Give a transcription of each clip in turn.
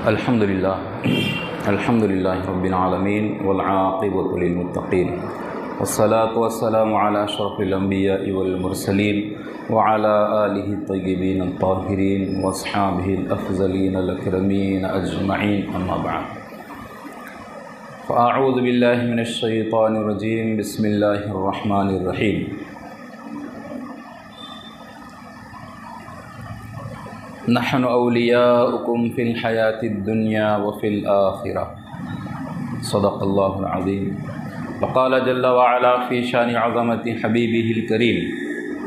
अल्हम्दुलिल्लाहि रब्बिल आलमीन वल आक़िबतु लिल मुत्तक़ीन वस्सलातु वस्सलामु अला अशरफिल अंबियाइ वल मुरसलीन व अला आलिहि तय्यिबीन अत्ताहिरीन व अस्हाबिहिल अफ़ज़लीन अल अकरमीन अजमईन अम्मा बअद फ़अऊज़ु बिल्लाहि मिनश शैतानिर रजीम बिस्मिल्लाहिर रहमानिर रहीम। नहनु औलियाउकुम फ़िल हयातिद दुनिया व फ़िल आखिरह सदक़ल्लाहुल अज़ीम। वक़ाल जल्ल व अला फ़ी शानि अज़मति हबीबिहिल करीम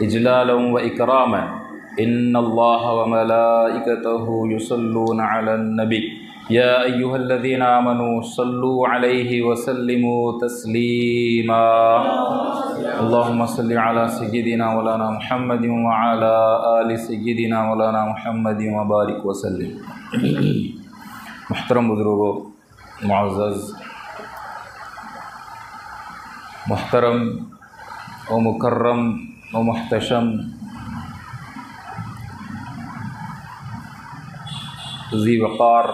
इजलालन व इकरामन इन्नल्लाह व मलाइकतहु युसल्लूना अलन नबी या अय्युहल्लज़ीना आमनू सल्लू अलैहि व सल्लिमू तस्लीमा। अल्लाहुम्मा सल्लि अला सय्यिदिना मौलाना मुहम्मदिन व अला आलि सय्यिदिना मौलाना मुहम्मदिन व बारिक व सल्लिम। मुहतरम बुज़ुर्गों, मुअज़्ज़ज़ मुहतरम व मुकर्रम व मुहतशम ज़ी वक़ार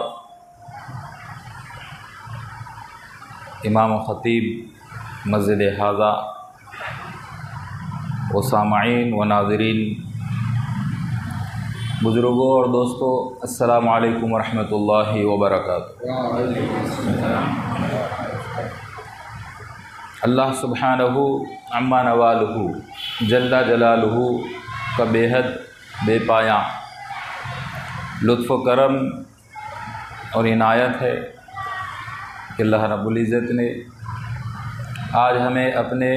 इमाम ख़तीब मस्जिद हाज़ा व सामाईन व नाज़रीन, बुज़ुर्गों और दोस्तों, अस्सलामु अलैकुम व रहमतुल्लाहि व बरकातुहू। अल्लाह सुब्हानहू अम्मा नवालुहू जल्ला जलालुहू का बेहद बेपाया लुत्फ़ करम और इनायत है कि अल्लाह रब्बुल इज़्ज़त ने आज हमें अपने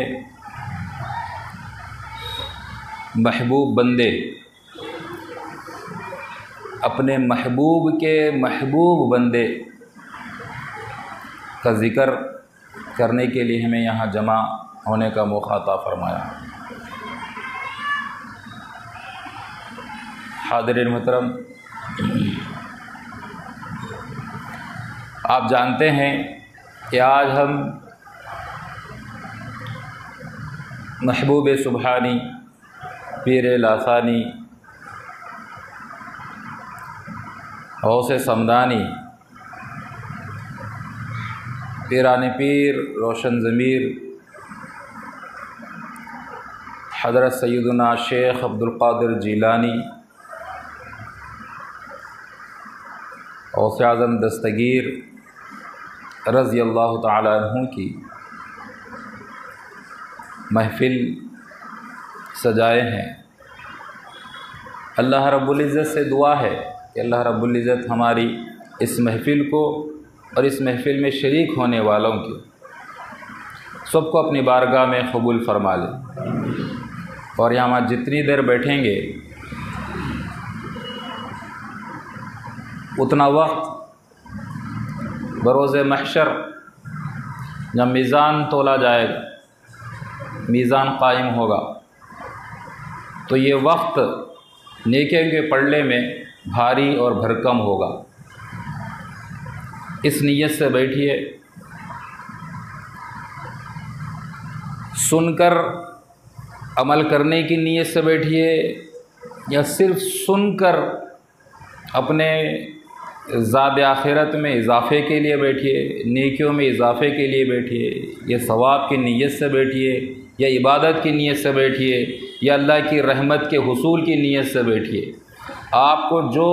महबूब बंदे, अपने महबूब के महबूब बंदे का ज़िक्र करने के लिए हमें यहाँ जमा होने का मौका अता फ़रमाया। हाज़िरीन मोहतरम, आप जानते हैं कि आज हम महबूब सुबहानी पीर लासानी गौसे समदानी पीरान पीर रोशन ज़मीर हज़रत सैयदना शेख अब्दुल क़ादिर जीलानी गौसे आज़म दस्तगीर रज़ी अल्लाह ताला अन्हु की महफ़िल सजाए हैं। अल्लाह रब्बुल इज़्ज़त से दुआ है कि अल्लाह रब्बुल इज़्ज़त हमारी इस महफ़िल को और इस महफ़िल में शरीक होने वालों की सबको अपनी बारगाह में कबूल फ़रमा ले। और यहाँ जितनी देर बैठेंगे उतना वक्त बरोज़ महशर जब मीज़ान तोला जाएगा, मीज़ान कायम होगा, तो ये वक्त नेकियों के पलड़े में भारी और भरकम होगा। इस नीयत से बैठिए, सुनकर अमल करने की नीयत से बैठिए या सिर्फ़ सुनकर अपने ज़ाद आखिरत में इजाफ़े के लिए बैठिए, नेकियों में इजाफ़े के लिए बैठिए, या सवाब की नीयत से बैठिए, या इबादत की नीयत से बैठिए, या अल्लाह की रहमत के हुसूल की नीयत से बैठिए। आपको जो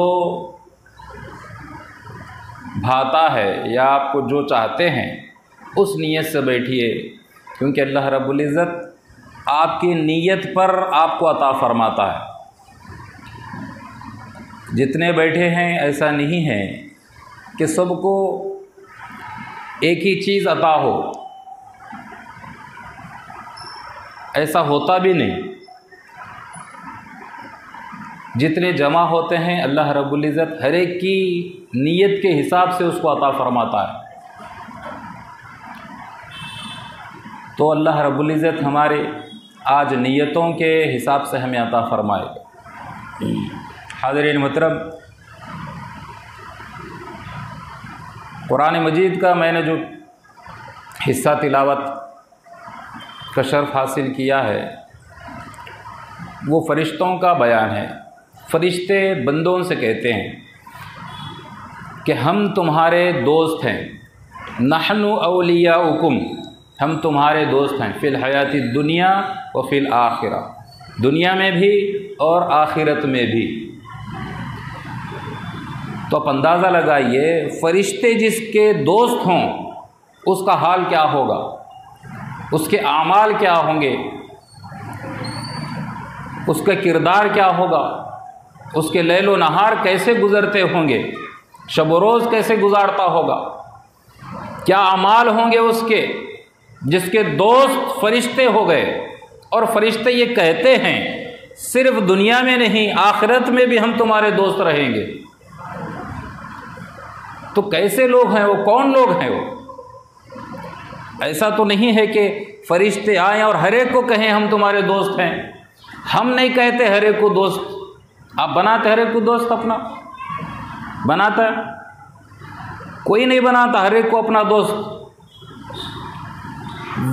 भाता है या आपको जो चाहते हैं उस नीयत से बैठिए, क्योंकि अल्लाह रब्बुल इज़्ज़त आपकी नीयत पर आपको अता फ़रमाता है। जितने बैठे हैं ऐसा नहीं है कि सबको एक ही चीज़ अता हो, ऐसा होता भी नहीं। जितने जमा होते हैं अल्लाह रब्बुल इज़्ज़त हर एक की नीयत के हिसाब से उसको अता फ़रमाता है। तो अल्लाह रब्बुल इज़्ज़त हमारे आज नीयतों के हिसाब से हमें अता फ़रमाएगा। हाज़िरीन मोहतरम, कुरान मजीद का मैंने जो हिस्सा तिलावत का शर्फ़ हासिल किया है वो फ़रिश्तों का बयान है। फ़रिश्ते बंदों से कहते हैं कि हम तुम्हारे दोस्त हैं, नहनु औलियाउकुम, हम तुम्हारे दोस्त हैं, फ़िल हयाती दुनिया व फ़िल आखिरा, दुनिया में भी और आखिरत में भी। तो आप अंदाज़ा लगाइए, फ़रिश्ते जिसके दोस्त हों उसका हाल क्या होगा, उसके आमाल क्या होंगे, उसका किरदार क्या होगा, उसके लैलो नहार कैसे गुज़रते होंगे, शब रोज़ कैसे गुजारता होगा, क्या अमाल होंगे उसके, जिसके दोस्त फ़रिश्ते हो गए। और फ़रिश्ते ये कहते हैं सिर्फ दुनिया में नहीं, आखिरत में भी हम तुम्हारे दोस्त रहेंगे। तो कैसे लोग हैं वो, कौन लोग हैं वो? ऐसा तो नहीं है कि फ़रिश्ते आएँ और हर एक को कहें हम तुम्हारे दोस्त हैं। हम नहीं कहते हर एक को दोस्त, आप बनाते हर एक को दोस्त अपना, बनाता है कोई नहीं बनाता हर एक को अपना दोस्त।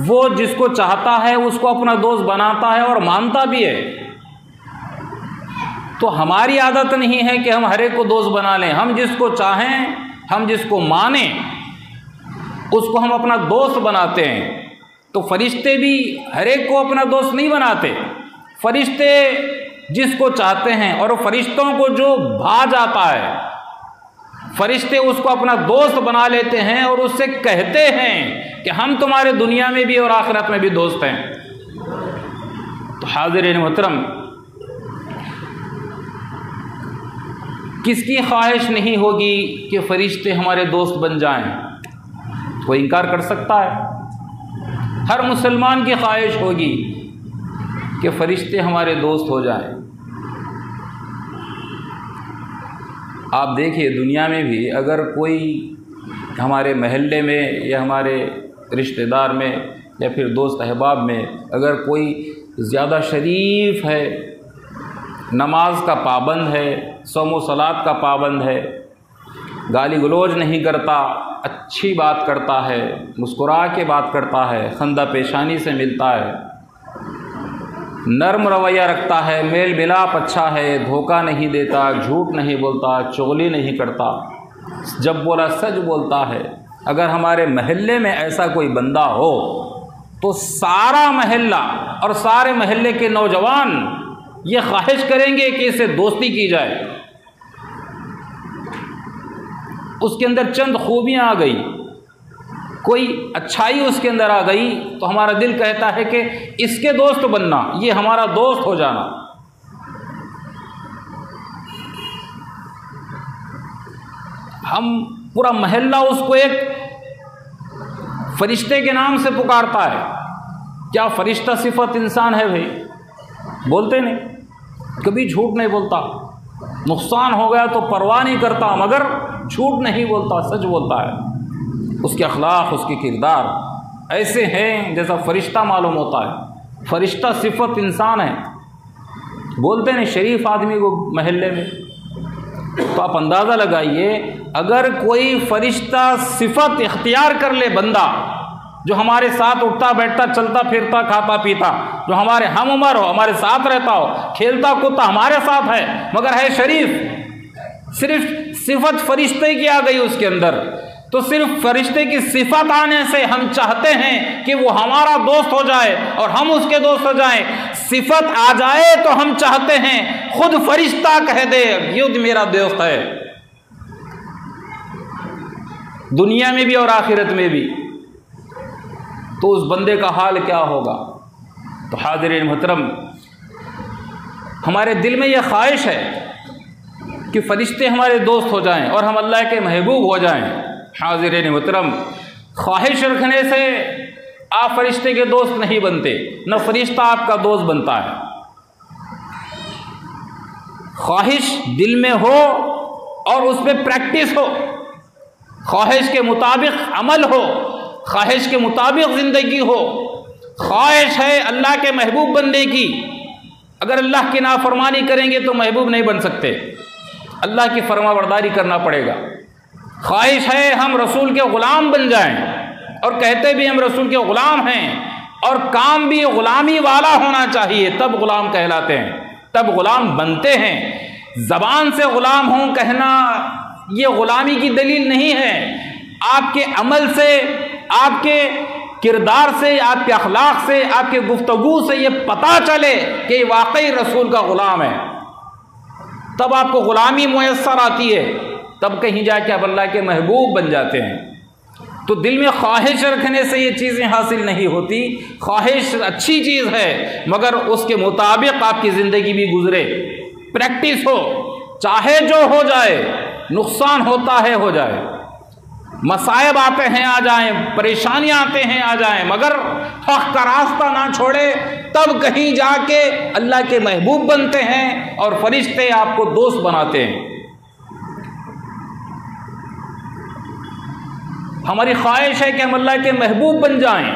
वो जिसको चाहता है उसको अपना दोस्त बनाता है और मानता भी है। तो हमारी आदत नहीं है कि हम हर एक को दोस्त बना लें, हम जिसको चाहें, हम जिसको मानें उसको हम अपना दोस्त बनाते हैं। तो फ़रिश्ते भी हर एक को अपना दोस्त नहीं बनाते, फ़रिश्ते जिसको चाहते हैं और फ़रिश्तों को जो भा जाता है, फ़रिश्ते उसको अपना दोस्त बना लेते हैं और उससे कहते हैं कि हम तुम्हारे दुनिया में भी और आखिरत में भी दोस्त हैं। तो हाज़िरीन मोहतरम, किसकी ख्वाहिश नहीं होगी कि फ़रिश्ते हमारे दोस्त बन जाएं? कोई इनकार कर सकता है? हर मुसलमान की ख्वाहिश होगी कि फ़रिश्ते हमारे दोस्त हो जाएं। आप देखिए, दुनिया में भी अगर कोई हमारे महल्ले में या हमारे रिश्तेदार में या फिर दोस्त अहबाब में अगर कोई ज़्यादा शरीफ है, नमाज का पाबंद है, सौम सलात का पाबंद है, गाली गलौज नहीं करता, अच्छी बात करता है, मुस्कुरा के बात करता है, खंदा पेशानी से मिलता है, नर्म रवैया रखता है, मेल मिलाप अच्छा है, धोखा नहीं देता, झूठ नहीं बोलता, चुगली नहीं करता, जब बोला सच बोलता है, अगर हमारे महल्ले में ऐसा कोई बंदा हो तो सारा महल्ला और सारे महल्ले के नौजवान ये ख्वाहिश करेंगे कि इससे दोस्ती की जाए। उसके अंदर चंद खूबियाँ आ गई, कोई अच्छाई उसके अंदर आ गई, तो हमारा दिल कहता है कि इसके दोस्त बनना, ये हमारा दोस्त हो जाना। हम पूरा महल्ला उसको एक फरिश्ते के नाम से पुकारता है। क्या फरिश्ता सिफत इंसान है भाई? बोलते नहीं, कभी झूठ नहीं बोलता, नुकसान हो गया तो परवाह नहीं करता, मगर झूठ नहीं बोलता, सच बोलता है। उसके अखलाक, उसके किरदार ऐसे हैं जैसा फरिश्ता मालूम होता है। फरिश्ता सिफत इंसान है, बोलते नहीं शरीफ आदमी को महल्ले में। तो आप अंदाज़ा लगाइए, अगर कोई फरिश्ता सिफत इख्तियार कर ले बंदा, जो हमारे साथ उठता बैठता चलता फिरता खाता पीता, जो हमारे हम उम्र हो, हमारे साथ रहता हो, खेलता कूदता हमारे साथ है, मगर है शरीफ, सिर्फ सिफत फरिश्ते की आ गई उसके अंदर, तो सिर्फ फरिश्ते की सिफत आने से हम चाहते हैं कि वो हमारा दोस्त हो जाए और हम उसके दोस्त हो जाएं। सिफत आ जाए तो हम चाहते हैं खुद फरिश्ता कह दे युद्ध मेरा दोस्त है, दुनिया में भी और आखिरत में भी। तो उस बंदे का हाल क्या होगा? तो हाज़िरीन मोहतरम, हमारे दिल में यह ख्वाहिश है कि फरिश्ते हमारे दोस्त हो जाएं और हम अल्लाह के महबूब हो जाएं। हाज़िरीन मोहतरम, ख्वाहिश रखने से आप फरिश्ते के दोस्त नहीं बनते, न फरिश्ता आपका दोस्त बनता है। ख्वाहिश दिल में हो और उस पर प्रैक्टिस हो, ख्वाहिश के मुताबिक अमल हो, ख्वाहिश के मुताबिक ज़िंदगी हो। ख्वाहिश है अल्लाह के महबूब बनने की, अगर अल्लाह की नाफरमानी करेंगे तो महबूब नहीं बन सकते, अल्लाह की फरमाबरदारी करना पड़ेगा। ख्वाहिश है हम रसूल के ग़ुलाम बन जाएं, और कहते भी हम रसूल के ग़ुलाम हैं, और काम भी ग़ुलामी वाला होना चाहिए, तब ग़ुलाम कहलाते हैं, तब ग़ुलाम बनते हैं। ज़बान से ग़ुलाम हूँ कहना ये ग़ुलामी की दलील नहीं है। आपके अमल से, आपके किरदार से, आपके अखलाक से, आपके गुफ्तगू से ये पता चले कि वाकई रसूल का ग़ुलाम है, तब आपको ग़ुलामी मुयस्सर आती है, तब कहीं जाके आप अल्लाह के महबूब बन जाते हैं। तो दिल में ख्वाहिश रखने से ये चीज़ें हासिल नहीं होती। ख्वाहिश अच्छी चीज़ है, मगर उसके मुताबिक आपकी ज़िंदगी भी गुजरे, प्रैक्टिस हो, चाहे जो हो जाए, नुकसान होता है हो जाए, मसाइब आते हैं आ जाएं, परेशानियां आते हैं आ जाएं, मगर हक़ का रास्ता ना छोड़े, तब कहीं जाके अल्लाह के महबूब बनते हैं और फरिश्ते आपको दोस्त बनाते हैं। हमारी ख्वाहिश है कि हम अल्लाह के महबूब बन जाएं,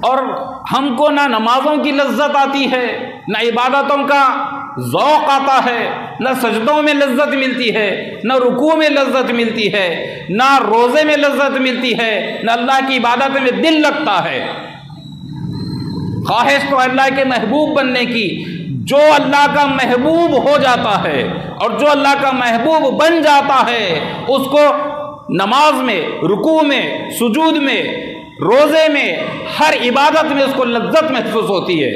और हमको ना नमाजों की लज्जत आती है, ना इबादतों का ज़ौक़ आता है, ना सजदों में लज्जत मिलती है, ना रुकू में लज्जत मिलती है, ना रोज़े में लज्जत मिलती है, ना अल्लाह की इबादत में दिल लगता है। ख्वाहिश तो अल्लाह के महबूब बनने की। जो अल्लाह का महबूब हो जाता है और जो अल्लाह का महबूब बन जाता है, उसको नमाज में, रुकू में, सुजूद में, रोज़े में, हर इबादत में उसको लज्जत महसूस होती है।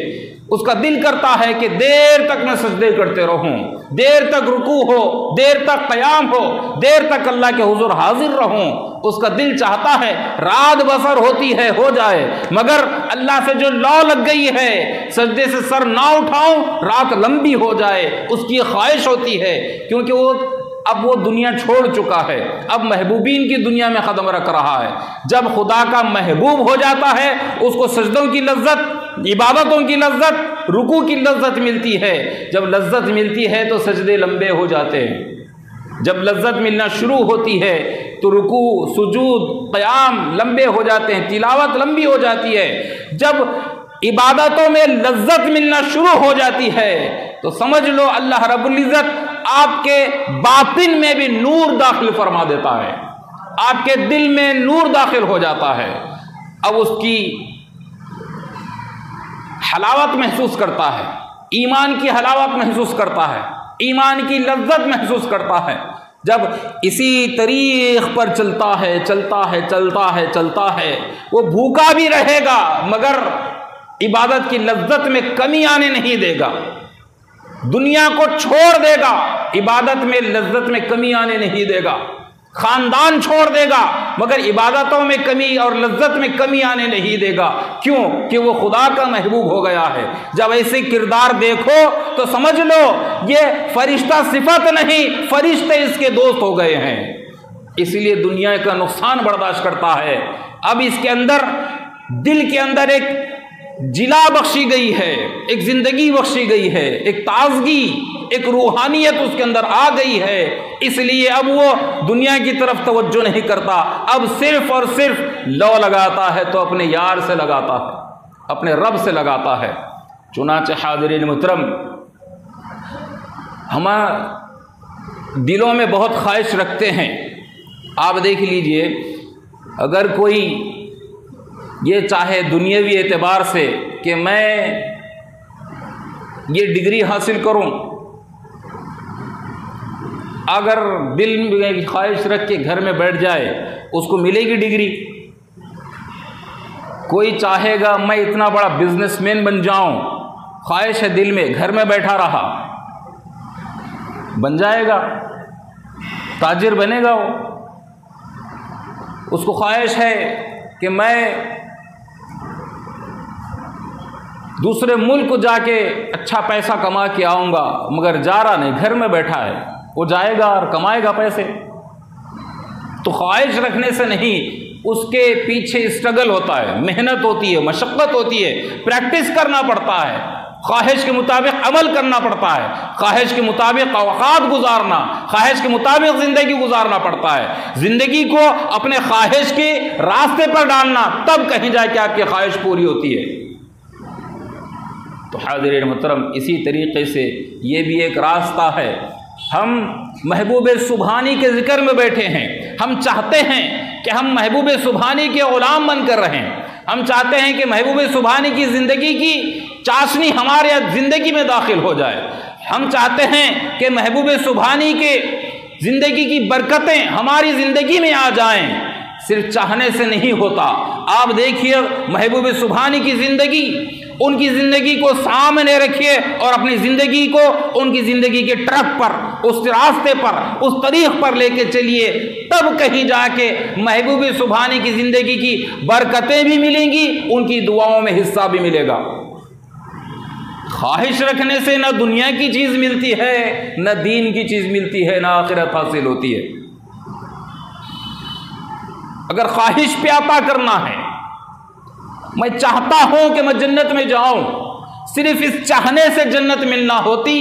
उसका दिल करता है कि देर तक मैं सजदे करते रहूं, देर तक रुकू हो, देर तक क़याम हो, देर तक अल्लाह के हुज़ूर हाजिर रहूं। उसका दिल चाहता है, रात बसर होती है हो जाए, मगर अल्लाह से जो लौ लग गई है, सजदे से सर ना उठाऊं, रात लंबी हो जाए, उसकी ख्वाहिश होती है, क्योंकि अब वो दुनिया छोड़ चुका है, अब महबूबीन की दुनिया में कदम रख रहा है। जब खुदा का महबूब हो जाता है, उसको सजदों की लज्जत, इबादतों की लज्जत, रुकू की लज्जत मिलती है। जब लज्जत मिलती है तो सजदे लंबे हो जाते हैं। जब लज्जत मिलना शुरू होती है तो रुकू, सुजूद, क़याम लंबे हो जाते हैं, तिलावत लंबी हो जाती है। जब इबादतों में लज्जत मिलना शुरू हो जाती है तो समझ लो अल्लाह रब्बुल इज़्ज़त आपके बातिन में भी नूर दाखिल फरमा देता है, आपके दिल में नूर दाखिल हो जाता है। अब उसकी हलावत महसूस करता है, ईमान की हलावत महसूस करता है, ईमान की लज्जत महसूस करता है। जब इसी तरीक़ पर चलता है, चलता है, चलता है, चलता है, वो भूखा भी रहेगा मगर इबादत की लज्जत में कमी आने नहीं देगा। दुनिया को छोड़ देगा, इबादत में लज्जत में कमी आने नहीं देगा। खानदान छोड़ देगा मगर इबादतों में कमी और लज्जत में कमी आने नहीं देगा। क्यों? कि वो खुदा का महबूब हो गया है। जब ऐसे किरदार देखो तो समझ लो ये फरिश्ता सिफत नहीं, फरिश्ते इसके दोस्त हो गए हैं। इसलिए दुनिया का नुकसान बर्दाश्त करता है। अब इसके अंदर, दिल के अंदर एक जिला बख्शी गई है, एक ज़िंदगी बख्शी गई है, एक ताजगी, एक रूहानियत उसके अंदर आ गई है। इसलिए अब वो दुनिया की तरफ तवज्जो नहीं करता, अब सिर्फ और सिर्फ लौ लगाता है तो अपने यार से लगाता है, अपने रब से लगाता है। चुनांचे हाज़िरीन मुहतरम, हम दिलों में बहुत ख्वाहिश रखते हैं। आप देख लीजिए, अगर कोई ये चाहे दुनियावी एतबार से कि मैं ये डिग्री हासिल करूं, अगर दिल में ख्वाहिश रख के घर में बैठ जाए उसको मिलेगी डिग्री। कोई चाहेगा मैं इतना बड़ा बिजनेसमैन बन जाऊं, ख्वाहिश है दिल में, घर में बैठा रहा, बन जाएगा, ताजिर बनेगा वो। उसको ख्वाहिश है कि मैं दूसरे मुल्क जाके अच्छा पैसा कमा के आऊँगा, मगर जा रहा नहीं, घर में बैठा है। वो जाएगा और कमाएगा पैसे। तो ख्वाहिश रखने से नहीं, उसके पीछे स्ट्रगल होता है, मेहनत होती है, मशक्क़त होती है, प्रैक्टिस करना पड़ता है, ख्वाहिश के मुताबिक अमल करना पड़ता है, ख्वाहिश के मुताबिक औक़ात गुजारना, ख्वाहिश के मुताबिक ज़िंदगी गुजारना पड़ता है। ज़िंदगी को अपने ख्वाहिश के रास्ते पर डालना, तब कहीं जाके आपकी ख्वाहिश पूरी होती है। तो हाज़िरीन मुहतरम, इसी तरीक़े से ये भी एक रास्ता है। हम महबूब सुबहानी के ज़िक्र में बैठे हैं, हम चाहते हैं कि हम महबूब सुबहानी के ग़ुलाम बन कर रहें, हम चाहते हैं कि महबूब सुबहानी की ज़िंदगी की चाशनी हमारे ज़िंदगी में दाखिल हो जाए। हम चाहते हैं कि महबूब सुबहानी के ज़िंदगी की बरकतें हमारी ज़िंदगी में आ जाएं। सिर्फ चाहने से नहीं होता। आप देखिए महबूब सुबहानी की ज़िंदगी, उनकी ज़िंदगी को सामने रखिए और अपनी ज़िंदगी को उनकी ज़िंदगी के ट्रक पर, उस रास्ते पर, उस तरीक़ पर लेके चलिए, तब कहीं जाके महबूब सुबहानी की ज़िंदगी की बरकतें भी मिलेंगी, उनकी दुआओं में हिस्सा भी मिलेगा। ख्वाहिश रखने से न दुनिया की चीज़ मिलती है, न दीन की चीज़ मिलती है, न आखिरत हासिल होती है। अगर ख्वाहिश प्यापा करना है, मैं चाहता हूं कि मैं जन्नत में जाऊं, सिर्फ इस चाहने से जन्नत मिलना होती।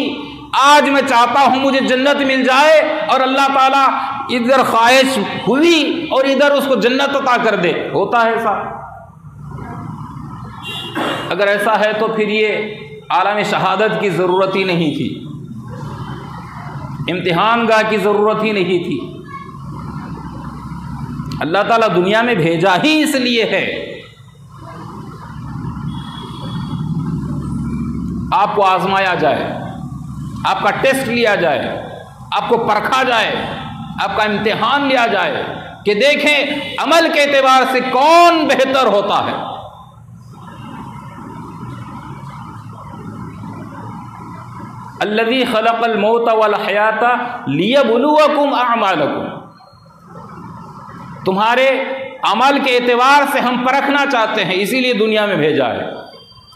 आज मैं चाहता हूं मुझे जन्नत मिल जाए और अल्लाह ताला इधर ख्वाहिश हुई और इधर उसको जन्नत अता कर दे, होता है ऐसा? अगर ऐसा है तो फिर ये आलम शहादत की ज़रूरत ही नहीं थी, इम्तिहानगाह की ज़रूरत ही नहीं थी। अल्लाह ताला दुनिया में भेजा ही इसलिए है, आपको आजमाया जाए, आपका टेस्ट लिया जाए, आपको परखा जाए, आपका इम्तिहान लिया जाए कि देखें अमल के एतबार से कौन बेहतर होता है। अल्लज़ी खलक़ल मौत वल हयाता लियब्लुवकुम अअमालकुम, तुम्हारे अमल के एतबार से हम परखना चाहते हैं, इसीलिए दुनिया में भेजा है।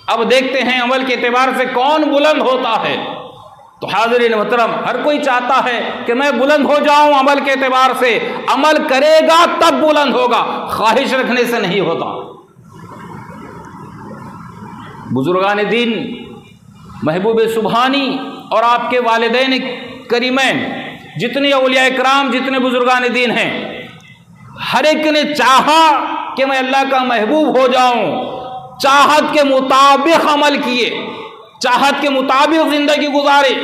अब देखते हैं अमल के एतबार से कौन बुलंद होता है। तो हाज़िरीन मोहतरम, हर कोई चाहता है कि मैं बुलंद हो जाऊं अमल के एतबार से। अमल करेगा तब बुलंद होगा, ख्वाहिश रखने से नहीं होता। बुजुर्गान दीन महबूब सुबहानी और आपके वालिदैन करीमैन, जितने औलिया इकराम, जितने बुजुर्गान दीन हैं, हर एक ने चाहा कि मैं अल्लाह का महबूब हो जाऊं, चाहत के मुताबिक अमल किए, चाहत के मुताबिक ज़िंदगी गुजारे,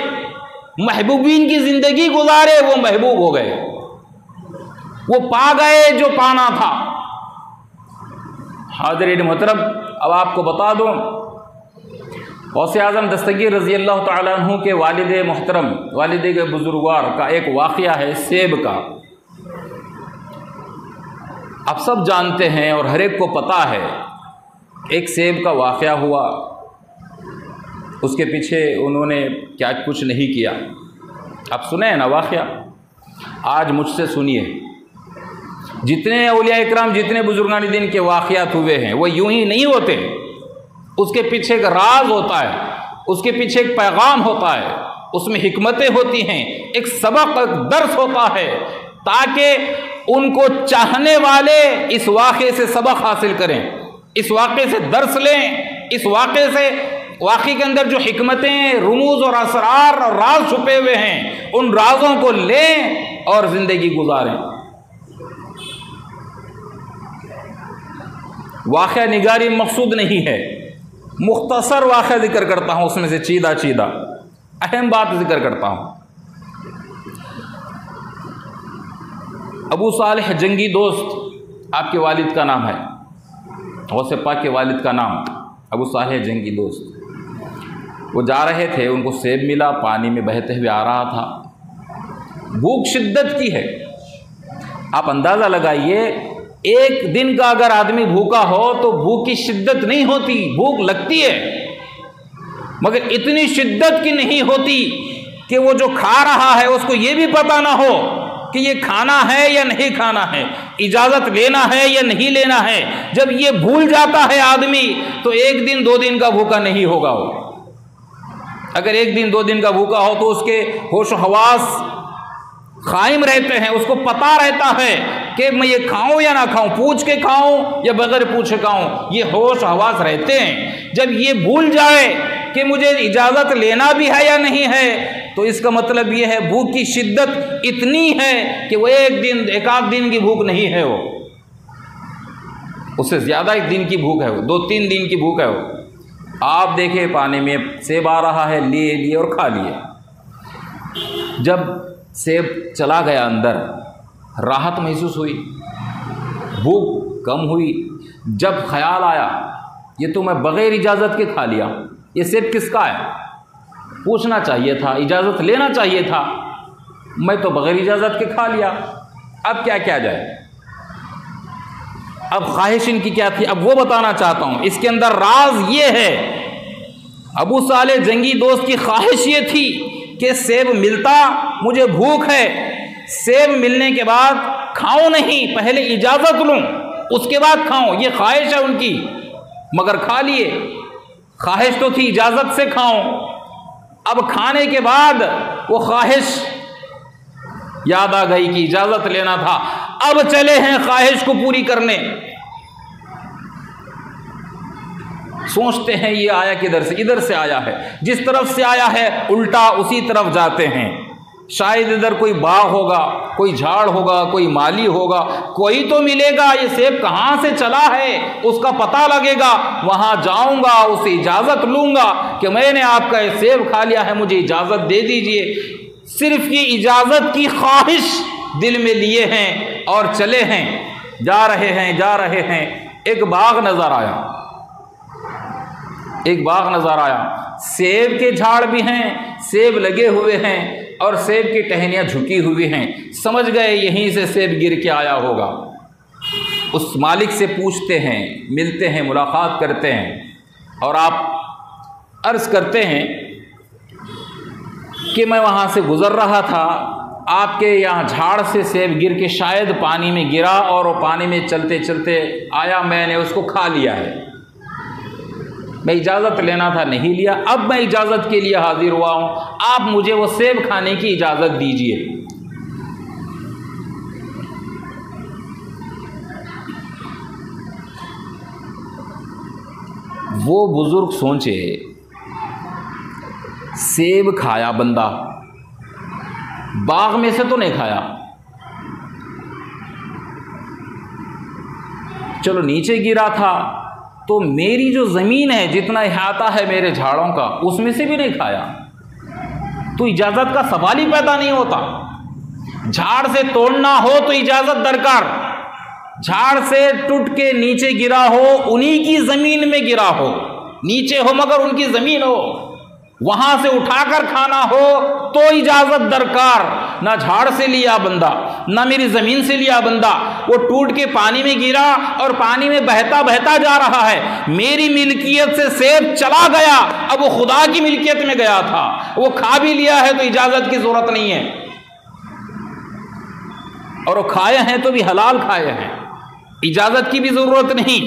महबूबीन की ज़िंदगी गुजारे, वो महबूब हो गए, वो पा गए जो पाना था। हाज़िरीन मोहतरम, अब आपको बता दूं, गौसे आज़म दस्तगीर रज़ी अल्लाह तआला अन्हु के वालिद मोहतरम, वालिद के बुजुर्गवार का एक वाक़या है सेब का। आप सब जानते हैं और हर एक को पता है, एक सेब का वाक़या हुआ, उसके पीछे उन्होंने क्या कुछ नहीं किया। आप सुने हैं ना वाक़या, आज मुझसे सुनिए। जितने औलिया इकराम, जितने बुजुर्गान दीन के वाक़यात हुए हैं, वो यूं ही नहीं होते, उसके पीछे एक राज होता है, उसके पीछे एक पैगाम होता है, उसमें हिकमतें होती हैं, एक सबक, एक दर्स होता है, ताकि उनको चाहने वाले इस वाक़े से सबक हासिल करें, इस वाक़े से दर्स लें, इस वाक़े से, वाक़े के अंदर जो हिकमतें, रुमूज़ और असरार और राज छुपे हुए हैं, उन राजों को लें और ज़िंदगी गुजारें। वाक़या निगारी मकसूद नहीं है, मुख्तसर वाक़या ज़िक्र करता हूँ, उसमें से चीदा चीदा अहम बात ज़िक्र करता हूँ। अबू सालेह जंगी दोस्त आपके वालिद का नाम है, गौसे पाक के वालिद का नाम अबू सालेह जंगी दोस्त। वो जा रहे थे, उनको सेब मिला, पानी में बहते हुए आ रहा था। भूख शिद्दत की है, आप अंदाज़ा लगाइए, एक दिन का अगर आदमी भूखा हो तो भूख की शिद्दत नहीं होती, भूख लगती है, मगर इतनी शिद्दत की नहीं होती कि वो जो खा रहा है उसको ये भी पता ना हो कि ये खाना है या नहीं खाना है, इजाज़त लेना है या नहीं लेना है। जब ये भूल जाता है आदमी तो एक दिन दो दिन का भूखा नहीं होगा वो। अगर एक दिन दो दिन का भूखा हो तो उसके होश हवास कायम रहते हैं, उसको पता रहता है कि मैं ये खाऊं या ना खाऊं, पूछ के खाऊं या बगैर पूछे खाऊं, ये होश हवास रहते हैं। जब ये भूल जाए कि मुझे इजाज़त लेना भी है या नहीं है, तो इसका मतलब ये है भूख की शिद्दत इतनी है कि वो एक दिन, एक आध दिन की भूख नहीं है, वो उससे ज़्यादा एक दिन की भूख है, वो 2-3 दिन की भूख है वो। आप देखें, पानी में सेब आ रहा है, लिए और खा लिए। जब सेब चला गया अंदर, राहत महसूस हुई, भूख कम हुई। जब ख्याल आया ये तो मैं बग़ैर इजाज़त के खा लिया, ये सेब किसका है? पूछना चाहिए था, इजाज़त लेना चाहिए था, मैं तो बग़ैर इजाज़त के खा लिया। अब क्या किया जाए? अब ख्वाहिश इनकी क्या थी, अब वो बताना चाहता हूँ। इसके अंदर राज ये है, अबू सालेह जंगी दोस्त की ख्वाहिश ये थी कि सेब मिलता, मुझे भूख है, सेब मिलने के बाद खाऊं नहीं, पहले इजाज़त लूं उसके बाद खाऊं, ये ख्वाहिश है उनकी। मगर खा लिए, ख्वाहिश तो थी इजाज़त से खाऊं। अब खाने के बाद वो ख्वाहिश याद आ गई कि इजाज़त लेना था। अब चले हैं ख्वाहिश को पूरी करने। सोचते हैं ये आया किधर से? इधर से आया है, जिस तरफ से आया है उल्टा उसी तरफ जाते हैं। शायद इधर कोई बाग होगा, कोई झाड़ होगा, कोई माली होगा, कोई तो मिलेगा, ये सेब कहाँ से चला है उसका पता लगेगा, वहाँ जाऊँगा, उससे इजाज़त लूँगा कि मैंने आपका ये सेब खा लिया है, मुझे इजाज़त दे दीजिए। सिर्फ ये इजाज़त की ख्वाहिश दिल में लिए हैं और चले हैं, जा रहे हैं। एक बाग नज़र आया, एक बाग नज़र आया, सेब के झाड़ भी हैं, सेब लगे हुए हैं और सेब की टहनियाँ झुकी हुई हैं। समझ गए यहीं से सेब गिर के आया होगा। उस मालिक से पूछते हैं, मिलते हैं, मुलाकात करते हैं और आप अर्ज़ करते हैं कि मैं वहाँ से गुज़र रहा था, आपके यहाँ झाड़ से सेब गिर के शायद पानी में गिरा और वो पानी में चलते चलते आया, मैंने उसको खा लिया है। मैं इजाज़त लेना था, नहीं लिया, अब मैं इजाज़त के लिए हाजिर हुआ हूँ, आप मुझे वो सेब खाने की इजाज़त दीजिए। वो बुजुर्ग सोचे, सेब खाया बंदा, बाग में से तो नहीं खाया, चलो नीचे गिरा था तो मेरी जो ज़मीन है, जितना अहाता है मेरे झाड़ों का, उसमें से भी नहीं खाया, तो इजाज़त का सवाल ही पैदा नहीं होता। झाड़ से तोड़ना हो तो इजाज़त दरकार, झाड़ से टूट के नीचे गिरा हो, उन्हीं की ज़मीन में गिरा हो, नीचे हो मगर उनकी ज़मीन हो, वहाँ से उठाकर खाना हो तो इजाज़त दरकार। ना झाड़ से लिया बंदा, ना मेरी ज़मीन से लिया बंदा, वो टूट के पानी में गिरा और पानी में बहता बहता जा रहा है, मेरी मिल्कियत से सेब चला गया, अब वो खुदा की मिल्कियत में गया था, वो खा भी लिया है तो इजाज़त की ज़रूरत नहीं है, और वो खाए हैं तो भी हलाल खाए हैं, इजाज़त की भी ज़रूरत नहीं।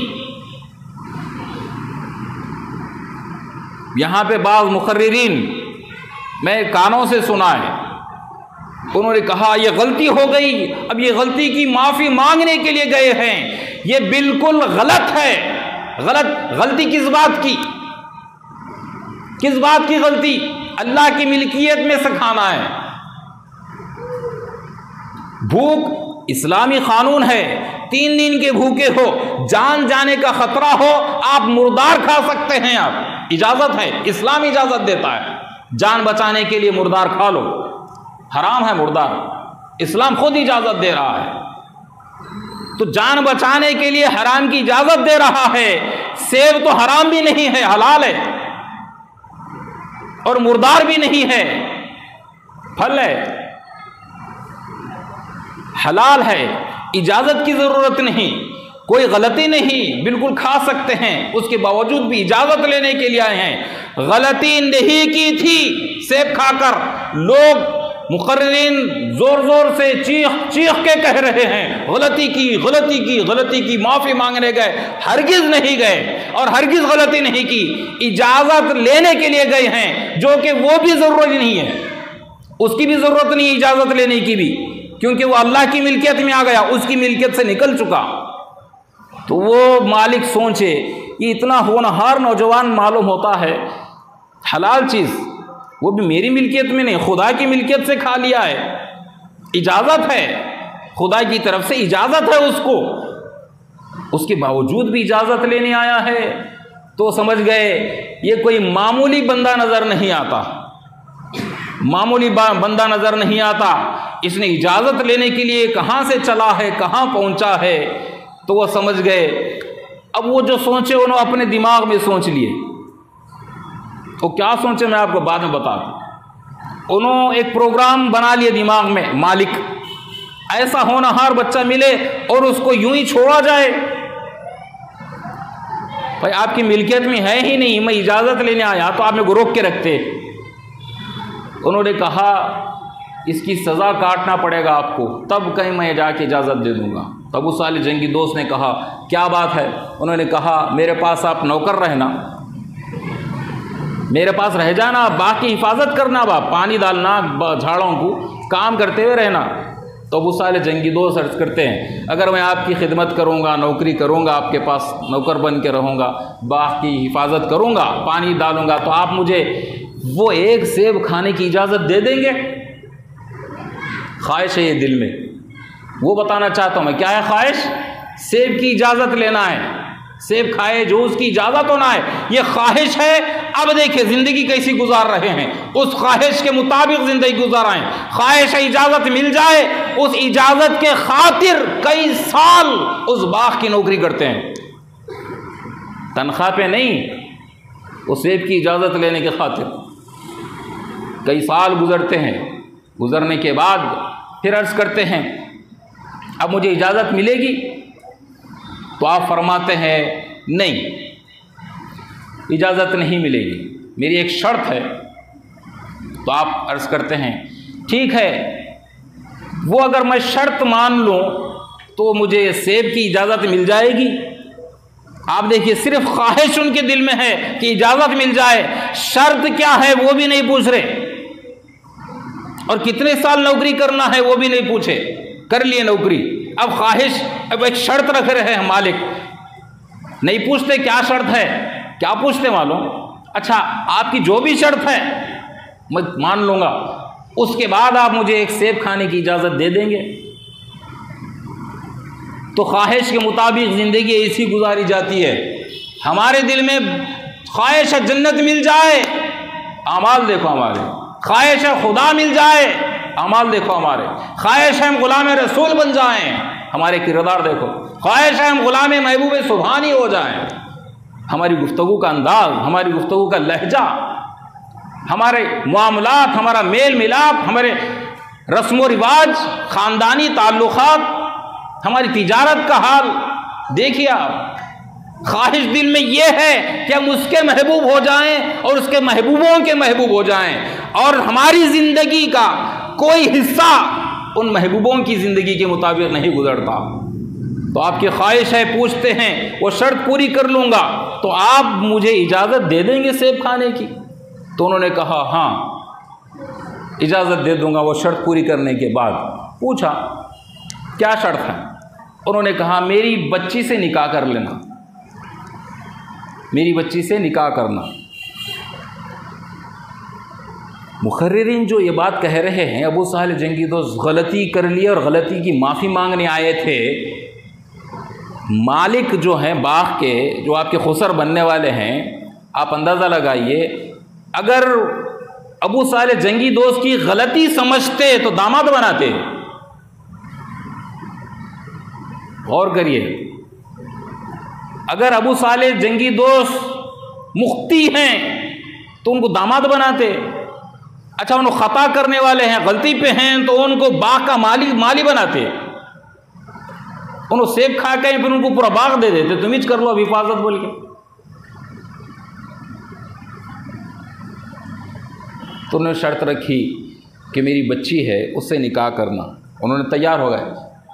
यहाँ पे बाज़ मुक़र्रिरीन मैं कानों से सुना है, उन्होंने कहा ये गलती हो गई, अब ये गलती की माफ़ी मांगने के लिए गए हैं, ये बिल्कुल गलत है। गलती किस बात की? किस बात की गलती? अल्लाह की मिल्कियत में से खाना है। भूख इस्लामी कानून है, 3 दिन के भूखे हो, जान जाने का खतरा हो, आप मुर्दार खा सकते हैं, आप इजाज़त है, इस्लाम इजाज़त देता है, जान बचाने के लिए मुर्दार खा लो, हराम है मुर्दार, इस्लाम खुद इजाज़त दे रहा है। तो जान बचाने के लिए हराम की इजाज़त दे रहा है। सेब तो हराम भी नहीं है, हलाल है, और मुर्दार भी नहीं है, फल है, हलाल है, इजाज़त की ज़रूरत नहीं, कोई गलती नहीं, बिल्कुल खा सकते हैं। उसके बावजूद भी इजाज़त लेने के लिए आए हैं। गलती नहीं की थी सेब खाकर, लोग मुक़र्रिरीन ज़ोर ज़ोर से चीख के कह रहे हैं गलती की, माफ़ी मांगने गए, हरगिज़ नहीं गए और हरगिज़ गलती नहीं की, इजाज़त लेने के लिए गए हैं, जो कि वो भी ज़रूरत नहीं है, उसकी भी ज़रूरत नहीं है इजाज़त लेने की भी, क्योंकि वो अल्लाह की मिल्कियत में आ गया, उसकी मिल्कियत से निकल चुका। तो वो मालिक सोचे, ये इतना होनहार नौजवान मालूम होता है, हलाल चीज़ वो भी मेरी मिल्कियत में नहीं, खुदा की मिल्कियत से खा लिया है, इजाज़त है, खुदा की तरफ से इजाज़त है उसको, उसके बावजूद भी इजाज़त लेने आया है। तो समझ गए ये कोई मामूली बंदा नज़र नहीं आता, मामूली बंदा नज़र नहीं आता, इसने इजाज़त लेने के लिए कहाँ से चला है, कहाँ पहुँचा है। तो वो समझ गए अब वो जो सोचे उन्होंने अपने दिमाग में सोच लिए, वो क्या सोचे मैं आपको बाद में बता दूँ। उन्होंने एक प्रोग्राम बना लिया दिमाग में, मालिक ऐसा होनहार बच्चा मिले और उसको यूं ही छोड़ा जाए। भाई आपकी मिल्कियत में है ही नहीं, मैं इजाज़त लेने आया तो आप मेरे को रोक के रखते। उन्होंने कहा इसकी सज़ा काटना पड़ेगा आपको, तब कहीं मैं जाके इजाज़त दे दूंगा। तब अबू सालेह जंगी दोस्त ने कहा क्या बात है। उन्होंने कहा मेरे पास आप नौकर रहना, मेरे पास रह जाना, बाग की हिफाजत करना, पानी डालना, झाड़ों को काम करते हुए रहना। तो अबू सालेह जंगी दोस्त अर्ज़ करते हैं अगर मैं आपकी खिदमत करूँगा, नौकरी करूँगा, आपके पास नौकर बन के रहूँगा, बाग की हिफाजत करूँगा, पानी डालूँगा, तो आप मुझे वो एक सेब खाने की इजाज़त दे देंगे? ख्वाहिश है ये दिल में, वो बताना चाहता हूँ मैं। क्या है ख्वाहिश? सेब की इजाज़त लेना है, सेब खाए जो उसकी इजाज़त होना है, ये ख्वाहिश है। अब देखिए ज़िंदगी कैसी गुजार रहे हैं, उस ख्वाहिश के मुताबिक ज़िंदगी गुजारें। ख्वाहिश है इजाज़त मिल जाए, उस इजाज़त के खातिर कई साल उस बाग की नौकरी करते हैं, तनख्वाह पे नहीं, उस सेब की इजाज़त लेने के खातिर कई साल गुजरते हैं। गुजरने के बाद फिर अर्ज़ करते हैं अब मुझे इजाज़त मिलेगी? तो आप फरमाते हैं नहीं, इजाज़त नहीं मिलेगी, मेरी एक शर्त है। तो आप अर्ज़ करते हैं ठीक है, वो अगर मैं शर्त मान लूँ तो मुझे सेब की इजाज़त मिल जाएगी? आप देखिए सिर्फ ख्वाहिश उनके दिल में है कि इजाज़त मिल जाए, शर्त क्या है वो भी नहीं पूछ रहे, और कितने साल नौकरी करना है वो भी नहीं पूछे, कर लिए नौकरी। अब ख्वाहिश, अब एक शर्त रख रहे हैं मालिक, नहीं पूछते क्या शर्त है, क्या पूछते मालूम? अच्छा आपकी जो भी शर्त है मैं मान लूँगा, उसके बाद आप मुझे एक सेब खाने की इजाज़त दे देंगे। तो ख्वाहिश के मुताबिक ज़िंदगी ऐसी गुजारी जाती है। हमारे दिल में ख्वाहिश है जन्नत मिल जाए, आमाल देखो हमारे, ख्वाहिश है खुदा मिल जाए, अमाल देखो हमारे, ख्वाहिश है हम गुलाम रसूल बन जाएं, हमारे किरदार देखो, ख्वाहिश है हम गुलाम महबूब सुभानी हो जाएं, हमारी गुफ्तगू का अंदाज, हमारी गुफ्तगू का लहजा, हमारे मामलात, हमारा मेल मिलाप, हमारे रस्म व रिवाज, ख़ानदानी ताल्लुक़ात, हमारी तिजारत का हाल देखिए आप। ख्वाहिश दिल में ये है कि हम उसके महबूब हो जाएं और उसके महबूबों के महबूब हो जाएं, और हमारी ज़िंदगी का कोई हिस्सा उन महबूबों की ज़िंदगी के मुताबिक नहीं गुजरता। तो आपकी ख्वाहिश है, पूछते हैं, वो शर्त पूरी कर लूँगा तो आप मुझे इजाज़त दे देंगे सेब खाने की? तो उन्होंने कहा हाँ इजाज़त दे दूँगा, वो शर्त पूरी करने के बाद। पूछा क्या शर्त है? उन्होंने कहा मेरी बच्ची से निकाह कर लेना, मेरी बच्ची से निकाह करना। मुखर्रिरीन जो ये बात कह रहे हैं अबू सालेह जंगी दोस्त गलती कर ली और गलती की माफ़ी मांगने आए थे। मालिक जो हैं बाग के, जो आपके खुसर बनने वाले हैं, आप अंदाज़ा लगाइए, अगर अबू सालेह जंगी दोस्त की गलती समझते तो दामाद बनाते। गौर करिए, अगर अबू सालेह जंगी दोस्त मुख्ती हैं तो उनको दामाद बनाते। अच्छा उनको ख़ता करने वाले हैं, गलती पे हैं, तो उनको बाग का माली बनाते। उनको सेब खा के फिर उनको पूरा बाग दे देते, तुम ही कर लो अब हिफाजत बोल के। तो उन्होंने शर्त रखी कि मेरी बच्ची है उससे निकाह करना। उन्होंने तैयार हो गए।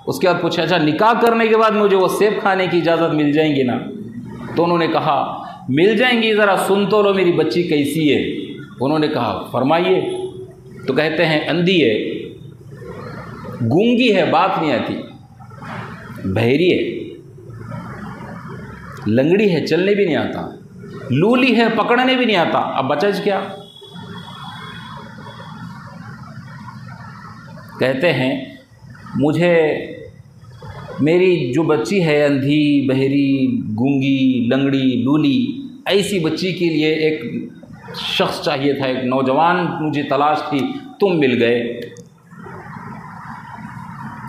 उसके बाद पूछा अच्छा निकाह करने के बाद मुझे वो सेब खाने की इजाज़त मिल जाएंगी ना? तो उन्होंने कहा मिल जाएंगी, ज़रा सुन तो लो मेरी बच्ची कैसी है। उन्होंने कहा फरमाइए। तो कहते हैं अंधी है, गूंगी है, बात नहीं आती, बहरी है, लंगड़ी है, चलने भी नहीं आता, लूली है, पकड़ने भी नहीं आता। अब बचज क्या? कहते हैं मुझे मेरी जो बच्ची है अंधी, बहरी, गूंगी, लंगड़ी, लूली, ऐसी बच्ची के लिए एक शख्स चाहिए था, एक नौजवान मुझे तलाश थी, तुम मिल गए।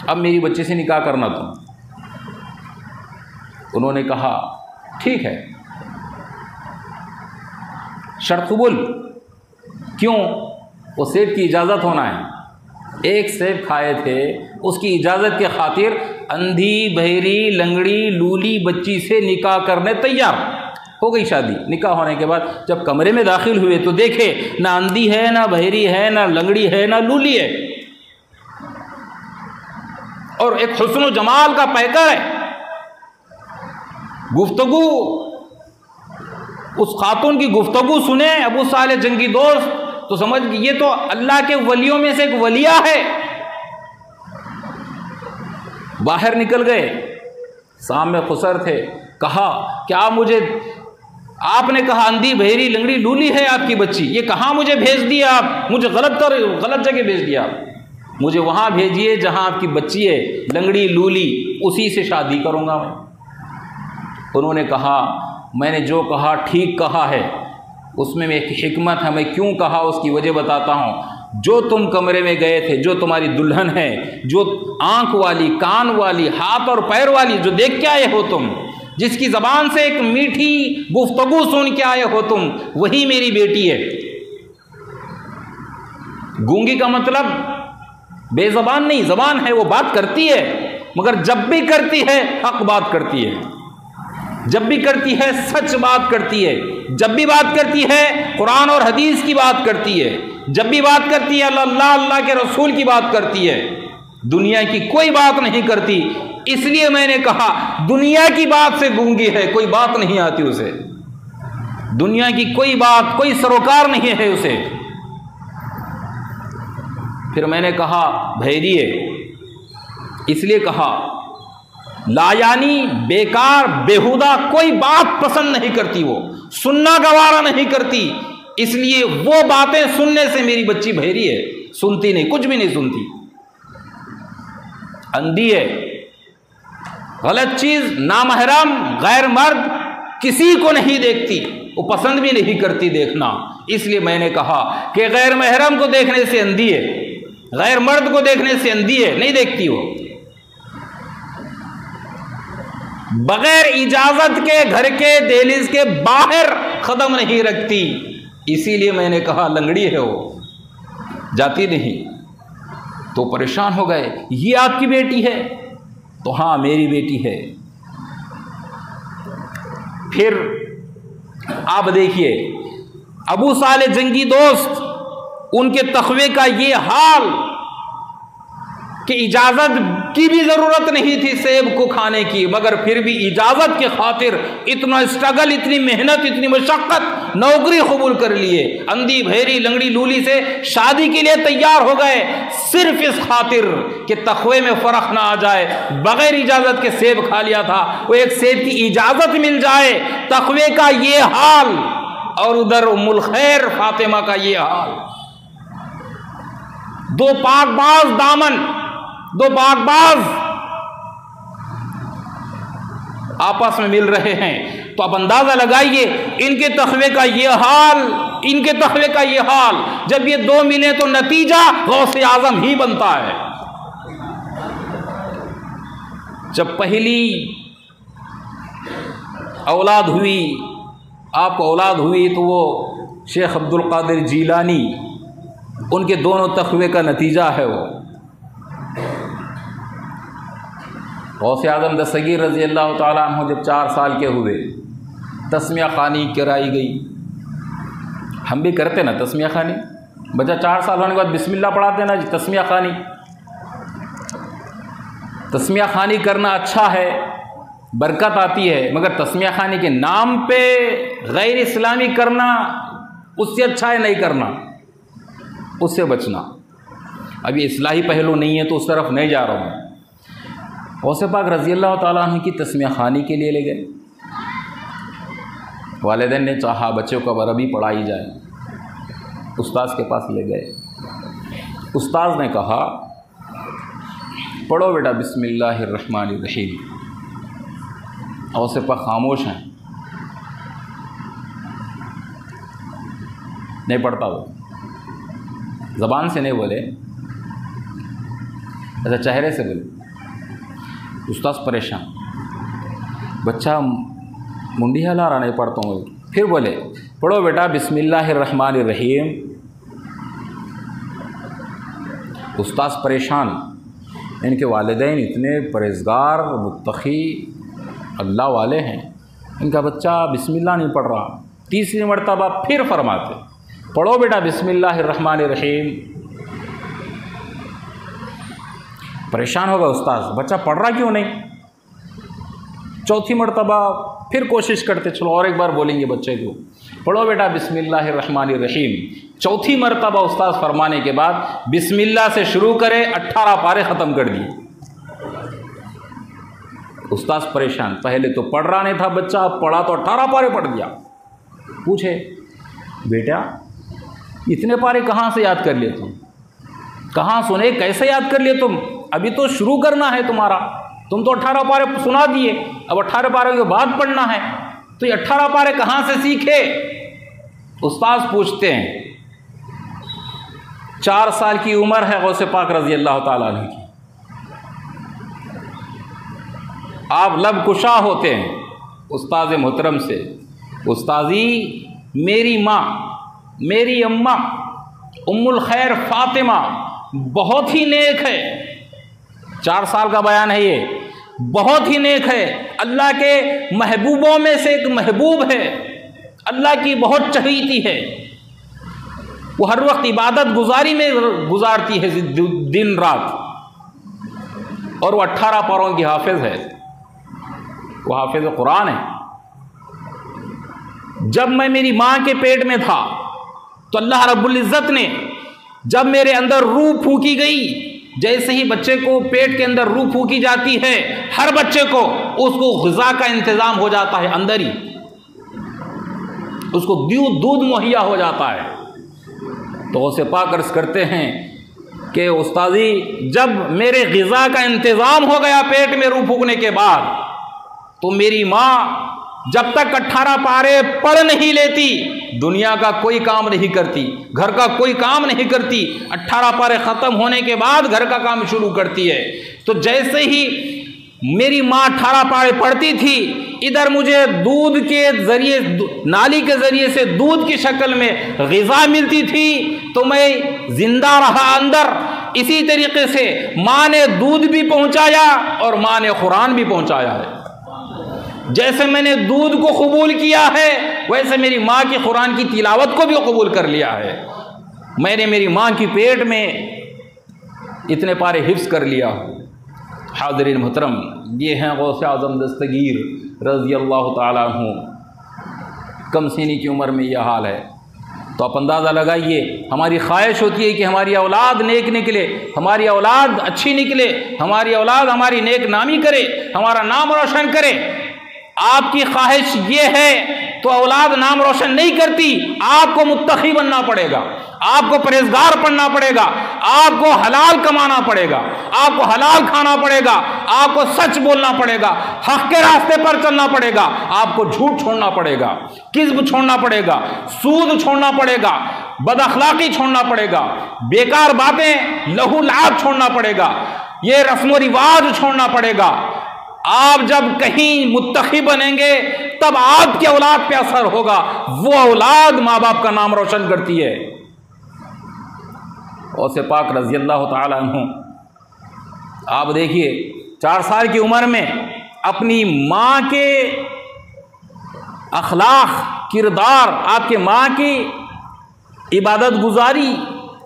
अब मेरी बच्ची से निकाह करना तुम। उन्होंने कहा ठीक है, शर्त कबूल। क्यों? वो सेब की इजाज़त होना है। एक सेब खाए थे, उसकी इजाज़त के खातिर अंधी, बहरी, लंगड़ी, लूली बच्ची से निकाह करने तैयार हो गई। शादी निकाह होने के बाद जब कमरे में दाखिल हुए तो देखे ना अंधी है, ना बहरी है, ना लंगड़ी है, ना लूली है, और एक हुस्न जमाल का पैकर है। गुफ्तगू, उस खातून की गुफ्तगू सुने अबू साले जंगी दोस्त तो समझ ये तो अल्लाह के वलियों में से एक वलिया है। बाहर निकल गए, सामने खुसर थे। कहा क्या मुझे, आपने कहा अंधी, बहरी, लंगड़ी, लूली है आपकी बच्ची, ये कहाँ मुझे भेज दिया आप, मुझे गलत जगह भेज दिया आप। मुझे वहाँ भेजिए जहाँ आपकी बच्ची है, लंगड़ी, लूली, उसी से शादी करूँगा मैं। उन्होंने कहा मैंने जो कहा ठीक कहा है, उसमें एक हिकमत है, मैं क्यों कहा उसकी वजह बताता हूँ। जो तुम कमरे में गए थे, जो तुम्हारी दुल्हन है, जो आँख वाली, कान वाली, हाथ और पैर वाली, जो देख के आए हो तुम, जिसकी ज़बान से एक मीठी गुफ्तगू सुन के आए हो तुम, वही मेरी बेटी है। गूंगी का मतलब बेज़बान नहीं, ज़बान है, वो बात करती है, मगर जब भी करती है हक बात करती है, जब भी करती है सच बात करती है, जब भी बात करती है कुरान और हदीस की बात करती है, जब भी बात करती है अल्लाह के रसूल की बात करती है, दुनिया की कोई बात नहीं करती। इसलिए मैंने कहा दुनिया की बात से गूंगी है, कोई बात नहीं आती उसे, दुनिया की कोई बात, कोई सरोकार नहीं है उसे। फिर मैंने कहा भैरी है, इसलिए कहा लायानी, बेकार, बेहुदा कोई बात पसंद नहीं करती, वो सुनना गवारा नहीं करती, इसलिए वो बातें सुनने से मेरी बच्ची बहरी है, सुनती नहीं, कुछ भी नहीं सुनती। अंधी है, गलत चीज, नामहरम, गैर मर्द किसी को नहीं देखती, वो पसंद भी नहीं करती देखना। इसलिए मैंने कहा कि गैर महरम को देखने से अंधी है, गैर मर्द को देखने से अंधी है, नहीं देखती वो। बगैर इजाजत के घर के दहलीज के बाहर कदम नहीं रखती, इसीलिए मैंने कहा लंगड़ी है वो, जाती नहीं। तो परेशान हो गए, ये आपकी बेटी है? तो हाँ मेरी बेटी है। फिर आप देखिए अबू साले जंगी दोस्त, उनके तखवे का ये हाल कि इजाज़त की भी ज़रूरत नहीं थी सेब को खाने की, मगर फिर भी इजाज़त के खातिर इतना स्ट्रगल, इतनी मेहनत, इतनी मशक्क़त, नौकरी कबूल कर लिए, अंधी, बहरी, लंगड़ी, लूली से शादी के लिए तैयार हो गए, सिर्फ इस खातिर कि तखवे में फ़र्क ना आ जाए। बग़ैर इजाज़त के सेब खा लिया था, वो एक सेब की इजाज़त मिल जाए, तखवे का ये हाल, और उधर उम्मुल खैर फातिमा का ये हाल। दो पाकबाज दामन, दो पाकबाज आपस में मिल रहे हैं, तो आप अंदाजा लगाइए इनके तखवे का ये हाल, इनके तखवे का ये हाल। जब ये दो मिले तो नतीजा गौसे आजम ही बनता है। जब पहली औलाद हुई, आपको औलाद हुई, तो वो शेख अब्दुल कादिर जीलानी, उनके दोनों तखवे का नतीजा है वो। गौसे आज़म दस्तगीर रज़ी अल्लाह ताला अन्हु जब 4 साल के हुए, तस्मिया खानी कराई गई। हम भी करते ना तस्मिया खानी, बच्चा 4 साल होने के बाद बिस्मिल्लाह पढ़ाते ना जी, तस्मिया खानी। तस्मिया खानी करना अच्छा है, बरकत आती है, मगर तस्मिया खानी के नाम पे गैर इस्लामी करना उससे अच्छा है नहीं करना, उससे बचना। अभी इस्लाही पहलू नहीं है तो उस तरफ नहीं जा रहा हूँ। गौसे पाक रज़ी अल्लाह ताला अन्हु की तस्मिया खानी के लिए ले गए। वालिदैन ने चाहा बच्चों को अरबी पढ़ाई जाए, उस्ताद के पास ले गए। उस्ताद ने कहा पढ़ो बेटा बिस्मिल्लाहिर्रहमानिर्रहीम। गौसे पाक खामोश हैं, नहीं पढ़ता वो, ज़बान से नहीं बोले, ऐसा चेहरे से बोले। उस्ताद परेशान, बच्चा मुंडी हिला रहा, नहीं पढ़ता हूँ। फिर बोले पढ़ो बेटा बिस्मिल्लाहिर्रहमानिर्रहीम। उस्ताद परेशान, इनके वालिदैन इतने परहेज़गार मुत्तक़ी अल्लाह वाले हैं, इनका बच्चा बिस्मिल्लाह नहीं पढ़ रहा। तीसरी मरतबा फिर फरमाते पढ़ो बेटा बिस्मिल्लाहिर्रहमानिर्रहीम। परेशान होगा उस्ताद, बच्चा पढ़ रहा क्यों नहीं। चौथी मरतबा फिर कोशिश करते, चलो और एक बार बोलेंगे बच्चे को, पढ़ो बेटा बिस्मिल्लाहिर्रहमानिर्रहीम। चौथी मरतबा उस्ताद फरमाने के बाद बिस्मिल्लाह से शुरू करे, 18 पारे ख़त्म कर दिए। उस्ताद परेशान, पहले तो पढ़ रहा नहीं था बच्चा, अब पढ़ा तो 18 पारे पढ़ दिया। पूछे बेटा इतने पारे कहाँ से याद कर लिए तुम, कहाँ सुने, कैसे याद कर लिए तुम, अभी तो शुरू करना है तुम्हारा, तुम तो 18 पारे सुना दिए, अब 18 पारे के बाद पढ़ना है, तो ये 18 पारे कहाँ से सीखे। उस्ताद पूछते हैं, 4 साल की उम्र है गौसे पाक रज़ी अल्लाह ताला अन्हु की, आप लब कुशा होते हैं उस्ताद मोहतरम से, उस्ताजी मेरी माँ, मेरी अम्मा उम्मुल खैर फ़ातिमा बहुत ही नेक है। 4 साल का बयान है ये, बहुत ही नेक है, अल्लाह के महबूबों में से एक महबूब है, अल्लाह की बहुत चहीती है, वो हर वक्त इबादत गुजारी में गुजारती है दिन रात, और वो 18 पारों की हाफिज है, वो हाफिज कुरान है। जब मैं मेरी माँ के पेट में था तो अल्लाह रब्बुल इज़्ज़त ने जब मेरे अंदर रूह फूकी गई, जैसे ही बच्चे को पेट के अंदर रूह फूकी जाती है, हर बच्चे को उसको ग़िज़ा का इंतज़ाम हो जाता है, अंदर ही उसको दूध मुहैया हो जाता है। तो उसे पाक अर्ज़ करते हैं कि उस्तादी जब मेरे ग़िज़ा का इंतज़ाम हो गया पेट में रूह फूकने के बाद, तो मेरी माँ जब तक 18 पारे पढ़ नहीं लेती दुनिया का कोई काम नहीं करती, घर का कोई काम नहीं करती, 18 पारे ख़त्म होने के बाद घर का काम शुरू करती है। तो जैसे ही मेरी माँ 18 पारे पढ़ती थी, इधर मुझे दूध के ज़रिए, नाली के ज़रिए से दूध की शक्ल में ग़िज़ा मिलती थी, तो मैं ज़िंदा रहा अंदर। इसी तरीके से माँ ने दूध भी पहुँचाया और माँ ने कुरान भी पहुँचाया है। जैसे मैंने दूध को कबूल किया है, वैसे मेरी माँ की कुरान की तिलावत को भी कबूल कर लिया है। मैंने मेरी माँ की पेट में इतने पारे हिफ्ज़ कर लिया। हाज़रीन मुहतरम, ये हैं गौसे आज़म दस्तगीर रज़ी अल्लाह ताला अन्हु, कम सीनी की उम्र में यह हाल है। तो आप अंदाज़ा लगाइए, हमारी ख्वाहिश होती है कि हमारी औलाद नेक निकले, हमारी औलाद अच्छी निकले, हमारी औलाद हमारी नेक नामी करे, हमारा नाम रोशन करे। आपकी ख्वाहिश ये है तो औलाद नाम रोशन नहीं करती, आपको मुत्तक़ी बनना पड़ेगा, आपको परहेज़गार बनना पड़ेगा, आपको हलाल कमाना पड़ेगा, आपको हलाल खाना पड़ेगा, आपको सच बोलना पड़ेगा, हक़ के रास्ते पर चलना पड़ेगा, आपको झूठ छोड़ना पड़ेगा, किज़्ब छोड़ना पड़ेगा, सूद छोड़ना पड़ेगा, बदअखलाक़ी छोड़ना पड़ेगा, बेकार बातें लहू लाभ छोड़ना पड़ेगा, ये रस्म व रिवाज छोड़ना पड़ेगा। आप जब कहीं मुत्तक़ी बनेंगे तब आपकी औलाद पे असर होगा, वो औलाद माँ बाप का नाम रोशन करती है। गौसे पाक रज़ी अल्लाह ताला अन्हु, आप देखिए 4 साल की उम्र में अपनी माँ के अखलाक, किरदार, आपके माँ की इबादत गुजारी,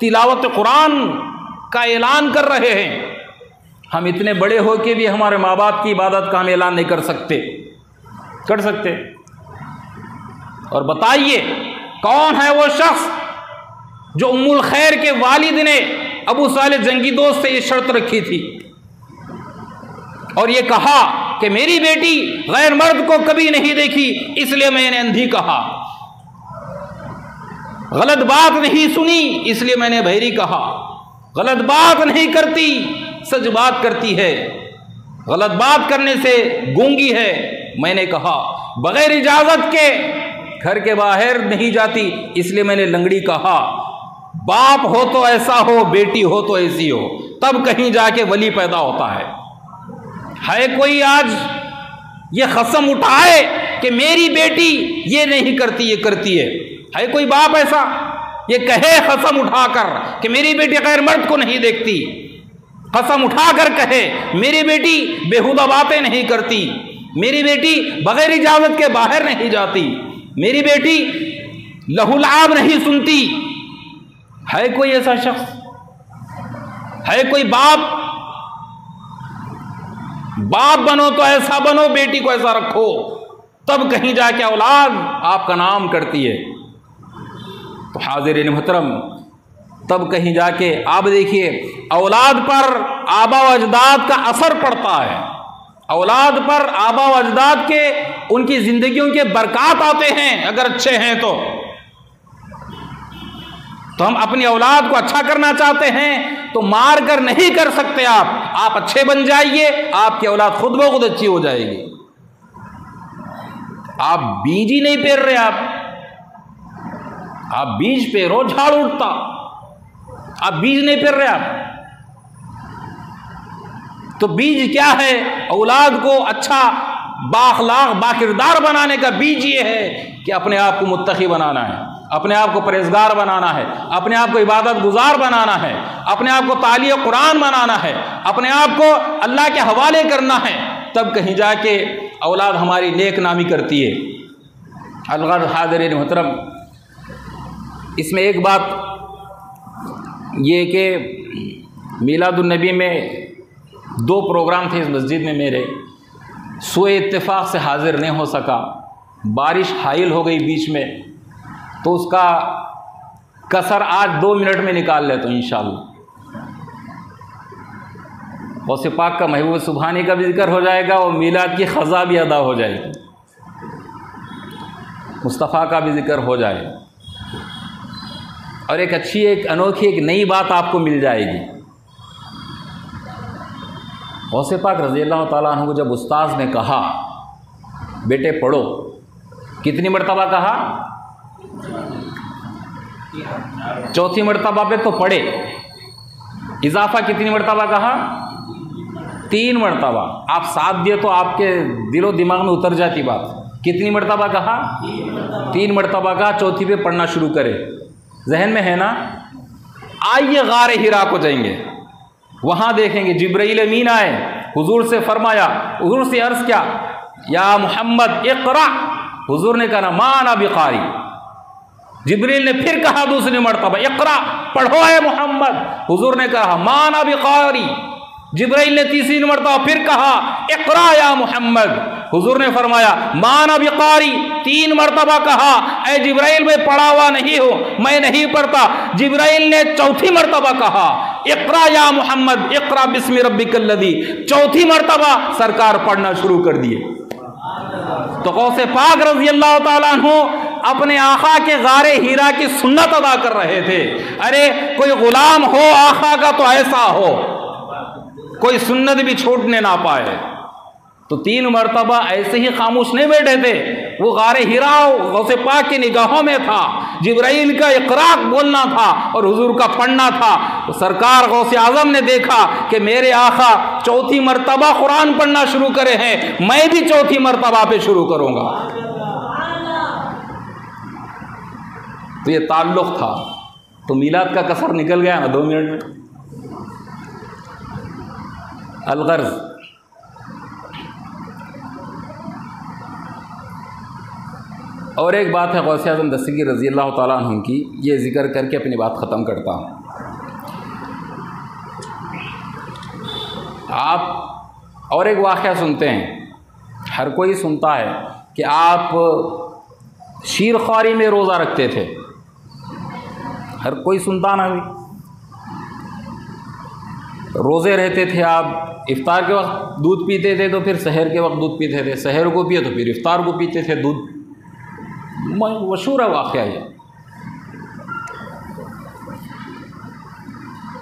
तिलावत कुरान का ऐलान कर रहे हैं। हम इतने बड़े हो के भी हमारे माँ बाप की इबादत का हम ऐलान नहीं कर सकते, कर सकते। और बताइए कौन है वो शख्स जो उम्मुल खैर के वालिद ने अबू सालिह जंगी दोस्त से ये शर्त रखी थी और ये कहा कि मेरी बेटी गैर मर्द को कभी नहीं देखी, इसलिए मैंने अंधी कहा, गलत बात नहीं सुनी इसलिए मैंने बहरी कहा, गलत बात नहीं करती सच बात करती है, गलत बात करने से गूंगी है, मैंने कहा, बगैर इजाजत के घर के बाहर नहीं जाती इसलिए मैंने लंगड़ी कहा। बाप हो तो ऐसा हो, बेटी हो तो ऐसी हो, तब कहीं जाके वली पैदा होता है। कोई आज ये कसम उठाए कि मेरी बेटी ये नहीं करती, ये करती है? है कोई बाप ऐसा ये कहे कसम उठाकर कि मेरी बेटी गैर मर्द को नहीं देखती, कसम उठाकर कहे मेरी बेटी बेहुदा बातें नहीं करती, मेरी बेटी बगैर इजाजत के बाहर नहीं जाती, मेरी बेटी लहुलाब नहीं सुनती? है कोई ऐसा शख्स? है कोई बाप? बाप बनो तो ऐसा बनो, बेटी को ऐसा रखो, तब कहीं जाके औलाद आपका नाम करती है। तो हाज़िरीन मोहतरम, तब कहीं जाके आप देखिए औलाद पर आबा व अजदाद का असर पड़ता है, औलाद पर आबा व अजदाद के उनकी जिंदगियों के बरकत आते हैं अगर अच्छे हैं तो हम अपनी औलाद को अच्छा करना चाहते हैं तो मार कर नहीं कर सकते। आप अच्छे बन जाइए, आपकी औलाद खुद ब खुद अच्छी हो जाएगी। आप बीज ही नहीं पेर रहे, आप बीज पेरो झाड़ उठता, आप बीज नहीं पेर रहे। आप तो बीज क्या है? औलाद को अच्छा बाखलाक बाकिरदार बनाने का बीज ये है कि अपने आप को मुत्तकी बनाना है, अपने आप को परहेजगार बनाना है, अपने आप को इबादत गुजार बनाना है, अपने आप को तालिय कुरान बनाना है, अपने आप को अल्लाह के हवाले करना है। तब कहीं जाके औलाद हमारी नेक नामी करती है। अलगद हाज़िरीन मोहतरम, इसमें एक बात ये कि मीलादुन्नबी में 2 प्रोग्राम थे इस मस्जिद में मेरे, सोए इत्तेफाक से हाजिर नहीं हो सका, बारिश हाइल हो गई बीच में, तो उसका कसर आज 2 मिनट में निकाल लेता हूँ इंशाअल्लाह। गौसे पाक का महबूब सुबहानी का भी जिक्र हो जाएगा और मीलाद की ख़ज़ा भी अदा हो जाएगी, मुस्तफ़ा का भी जिक्र हो जाएगा और एक अच्छी एक अनोखी एक नई बात आपको मिल जाएगी। गौसे पाक रज़ी अल्लाह ताला अन्हु को जब उस्ताद ने कहा बेटे पढ़ो, कितनी मरतबा कहा? 4थी मरतबा पे तो पढ़े, इजाफा कितनी मरतबा कहा? 3 मरतबा। आप साथ दिए तो आपके दिलो दिमाग में उतर जाती बात। कितनी मरतबा कहा? 3 मरतबा कहा। 4थी पे पढ़ना शुरू करे, जहन में है ना? आइए गारे हिरा को जाएंगे, वहाँ देखेंगे जिब्राइल अमीन आए, हुजूर से फरमाया, हुजूर से अर्ज़ किया या मोहम्मद इक़रा, हुजूर ने कहा माना बिकारी। जिब्रील ने फिर कहा दूसरी मरतबा इक़रा, पढ़ो है मोहम्मद, हुजूर ने कहा माना बिकारी। जिब्राइल ने तीसरी मरतबा फिर कहा इक़रा या मोहम्मद, हुजूर ने फरमाया माना बिकारी। 3 मरतबा कहा ऐ जिब्राइल मैं पढ़ा हुआ नहीं हूँ, मैं नहीं पढ़ता। जिब्राइल ने 4थी मरतबा कहा इक़रा या मोहम्मद इक़रा बिस्मि रब्बिकल्लज़ी। 4थी मरतबा सरकार पढ़ना शुरू कर दिए। तो गौसे पाक रज़ी अल्लाह ताला अन्हु अपने आका के गारे हीरा की सुन्नत अदा कर रहे थे। अरे कोई गुलाम हो आका का तो ऐसा हो, कोई सुन्नत भी छूटने ना पाए। तो 3 मरतबा ऐसे ही खामोश नहीं बैठे थे, वो गारे हिरा गौसे पाक की निगाहों में था। जिब्राइल का इक़रा बोलना था और हुजूर का पढ़ना था। तो सरकार गौसे आज़म ने देखा कि मेरे आका 4थी मरतबा कुरान पढ़ना शुरू करे हैं, मैं भी 4थी मरतबा पे शुरू करूँगा। तो ये ताल्लुक़ था। तो मीलाद का कसर निकल गया ना 2 मिनट में। अलगर्ज़, और एक बात है गौसे आज़म दस्तगीर रज़ी अल्लाह ताला अन्हु की, ये ज़िक्र करके अपनी बात ख़त्म करता हूँ। आप और एक वाक़या सुनते हैं, हर कोई सुनता है कि आप शीरख्वारी में रोज़ा रखते थे, हर कोई सुनता ना भी। रोज़े रहते थे आप, इफ्तार के वक्त दूध पीते थे तो फिर सहर के वक्त दूध पीते थे, सहर को पिए तो फिर इफ्तार को पीते थे दूध। मशहूर है वाक़या ये।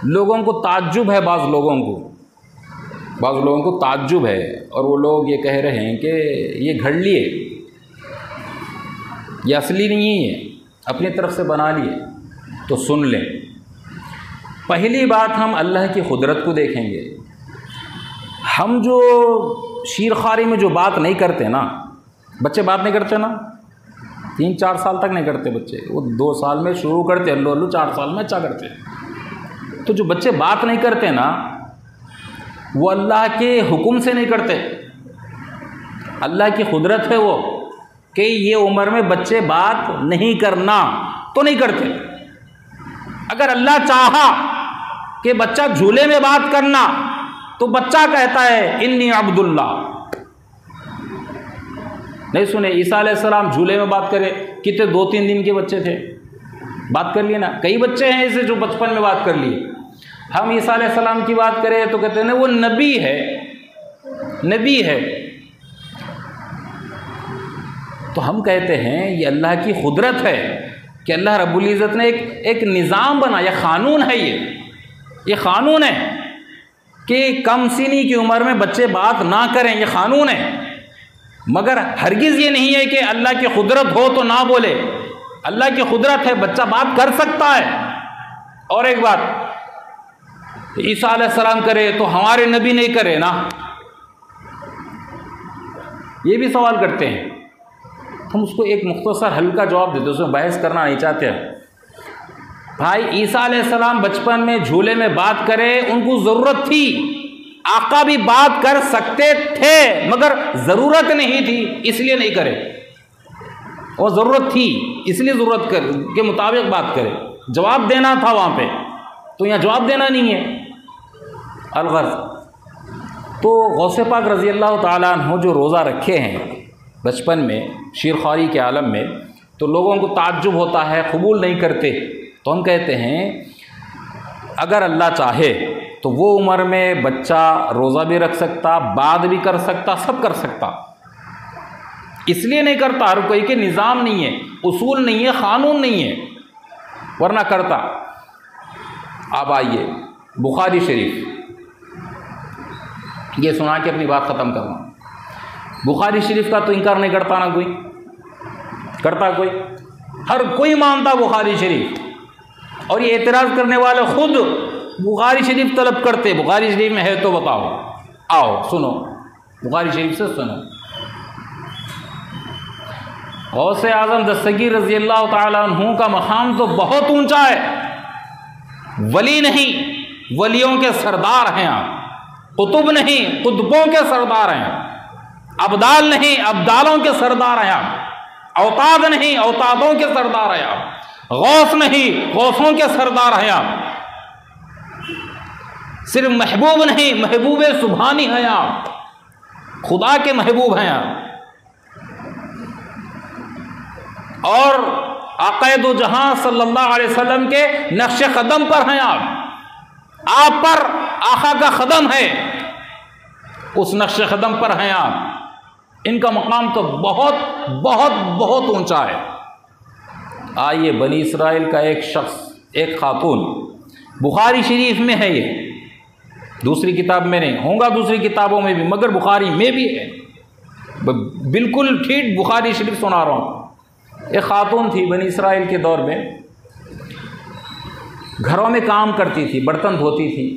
लोगों को ताज्जुब है, बाज़ लोगों को ताज्जुब है और वो लोग ये कह रहे हैं कि ये घड़ लिए, ये असली नहीं है, अपनी तरफ से बना लिए। तो सुन लें, पहली बात हम अल्लाह की कुदरत को देखेंगे। हम जो शीरख्वारी में जो बात नहीं करते ना, बच्चे बात नहीं करते ना, 3-4 साल तक नहीं करते बच्चे, वो 2 साल में शुरू करते, अल्लू अल्लू 4 साल में अच्छा करते। तो जो बच्चे बात नहीं करते ना, वो अल्लाह के हुक्म से नहीं करते, अल्लाह की कुदरत है वो कि ये उम्र में बच्चे बात नहीं करना, तो नहीं करते। अगर अल्लाह चाहा कि बच्चा झूले में बात करना, तो बच्चा कहता है इन्नी अब्दुल्ला। नहीं सुने ईसा अलैहिस्सलाम झूले में बात करे, कितने 2-3 दिन के बच्चे थे, बात कर लिए ना। कई बच्चे हैं ऐसे जो बचपन में बात कर लिए। हम ईसा अलैहिस्सलाम की बात करें तो कहते हैं वो नबी है, नबी है। तो हम कहते हैं ये अल्लाह की कुदरत है कि अल्लाह रब्बुल इज़्ज़त ने एक निज़ाम बना, यह क़ानून है, ये क़ानून है कि कम सीनी की उम्र में बच्चे बात ना करें, ये क़ानून है। मगर हरगिज़ ये नहीं है कि अल्लाह की कुदरत हो तो ना बोले, अल्लाह की कुदरत है, बच्चा बात कर सकता है। और एक बात, ईसा अलैहिस्सलाम करे तो हमारे नबी नहीं करे ना, ये भी सवाल करते हैं। हम उसको एक मुख्तसर हल्का जवाब देते, उसमें बहस करना नहीं चाहते हैं। भाई ईसा अलैहिस्सलाम बचपन में झूले में बात करे, उनको ज़रूरत थी, आका भी बात कर सकते थे मगर ज़रूरत नहीं थी इसलिए नहीं करे, और ज़रूरत थी इसलिए ज़रूरत के मुताबिक बात करे, जवाब देना था वहाँ पे, तो यहाँ जवाब देना नहीं है। अलगर्ज़ तो गौसे पाक रज़ी अल्लाह ताला अन्हु जो रोज़ा रखे हैं बचपन में शीरख्वारी के आलम में, तो लोगों को ताज्जुब होता है, कबूल नहीं करते। तो हम कहते हैं अगर अल्लाह चाहे तो वो उम्र में बच्चा रोज़ा भी रख सकता, बात भी कर सकता, सब कर सकता, इसलिए नहीं करता हर कोई के निज़ाम नहीं है, उसूल नहीं है, क़ानून नहीं है, वरना करता। अब आइए बुखारी शरीफ, ये सुना के अपनी बात ख़त्म करना। बुखारी शरीफ का तो इनकार नहीं करता ना कोई, करता कोई? हर कोई मानता बुखारी शरीफ, और ये एतराज़ करने वाले खुद बुखारी शरीफ तलब करते, बुखारी शरीफ में है तो बताओ, आओ सुनो, बुखारी शरीफ से सुनो। गौसे आज़म दस्तगीर रज़ी अल्लाह ताला अन्हु का मकाम तो बहुत ऊंचा है, वली नहीं वलियों के सरदार हैं आप, कुतुब नहीं कुतुबों के सरदार हैं, अब्दाल नहीं अब्दालों के सरदार हैं आप, औताद नहीं औतादों के सरदार हैं आप, गौस नहीं गौसों के सरदार हैं आप, सिर्फ महबूब नहीं महबूब सुभानी हैं आप, खुदा के महबूब हैं आप, और आक़ाए दो जहां सल्लल्लाहु अलैहि वसल्लम के नक्श कदम पर हैं आप पर आका का कदम है, उस नक्श कदम पर हैं आप। इनका मकाम तो बहुत बहुत बहुत ऊंचा है। आइए बनी इसराइल का एक शख्स, एक खातून, बुखारी शरीफ में है, ये दूसरी किताब में नहीं, होगा दूसरी किताबों में भी, मगर बुखारी में भी है, बिल्कुल ठीक बुखारी शरीफ सुना रहा हूँ। एक खातून थी बनी इसराइल के दौर में, घरों में काम करती थी, बर्तन धोती थी,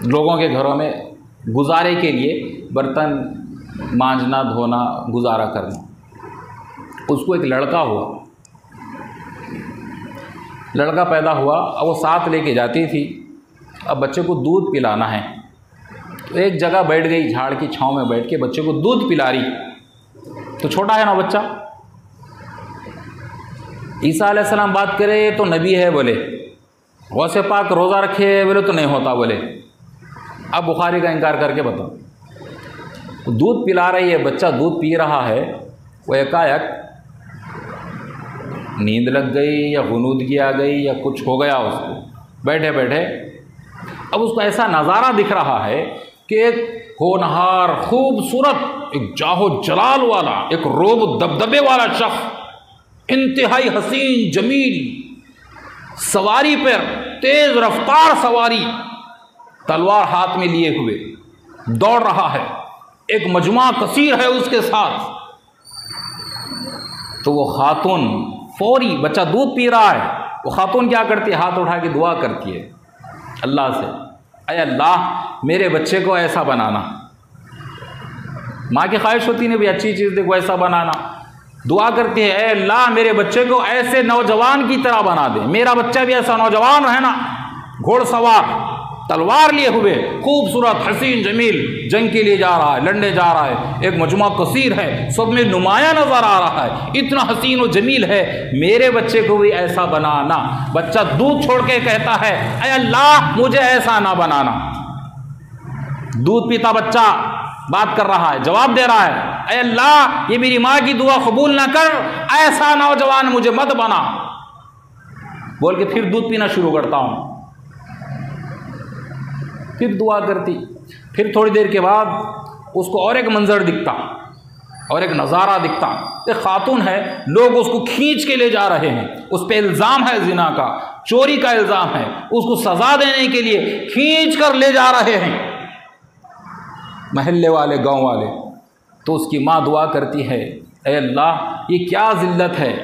लोगों के घरों में गुजारे के लिए बर्तन मांजना धोना गुजारा करना। उसको एक लड़का हुआ, लड़का पैदा हुआ, अब वो साथ लेके जाती थी, अब बच्चे को दूध पिलाना है, तो एक जगह बैठ गई, झाड़ की छांव में बैठ के बच्चे को दूध पिला रही। तो छोटा है ना बच्चा, ईसा अलैहिस्सलाम बात करे तो नबी है बोले, गौसे पाक रोज़ा रखे बोले तो नहीं होता बोले। अब बुखारी का इनकार करके बताओ, दूध पिला रही है, बच्चा दूध पी रहा है, वो एकाएक नींद लग गई या गुनूदगी आ गई या कुछ हो गया उसको, बैठे बैठे अब उसको ऐसा नज़ारा दिख रहा है कि एक होनहार खूबसूरत, एक जाहो जलाल वाला, एक रोब दबदबे वाला शख्स, इंतहाई हसीन जमील, सवारी पर तेज रफ्तार सवारी, तलवार हाथ में लिए हुए दौड़ रहा है, एक मजमा कसीर है उसके साथ। तो वो खातून फौरी, बच्चा दूध पी रहा है, वो खातून क्या करती है, हाथ उठा के दुआ करती है अल्लाह से, अय अल्लाह मेरे बच्चे को ऐसा बनाना, माँ की ख्वाहिश होती है भी अच्छी चीज़ देखो ऐसा बनाना, दुआ करती है ऐ अल्लाह मेरे बच्चे को ऐसे नौजवान की तरह बना दे, मेरा बच्चा भी ऐसा नौजवान है ना, घोड़सवार तलवार लिए हुए खूबसूरत हसीन जमील जंग के लिए जा रहा है, लड़ने जा रहा है, एक मजमा कसीर है, सब में नुमाया नजर आ रहा है, इतना हसीन और जमील है, मेरे बच्चे को भी ऐसा बनाना। बच्चा दूध छोड़ के कहता है ऐ अल्लाह मुझे ऐसा ना बनाना। दूध पीता बच्चा बात कर रहा है, जवाब दे रहा है ऐ अल्लाह ये मेरी माँ की दुआ कबूल ना कर, ऐसा नौजवान मुझे मत बना, बोल के फिर दूध पीना शुरू करता हूँ। फिर दुआ करती, फिर थोड़ी देर के बाद उसको और एक मंजर दिखता और एक नज़ारा दिखता। एक खातून है, लोग उसको खींच के ले जा रहे हैं, उस पर इल्ज़ाम है जिना का, चोरी का इल्ज़ाम है, उसको सज़ा देने के लिए खींच कर ले जा रहे हैं महल्ले वाले, गांव वाले। तो उसकी माँ दुआ करती है ऐ अल्लाह ये क्या ज़िल्लत है,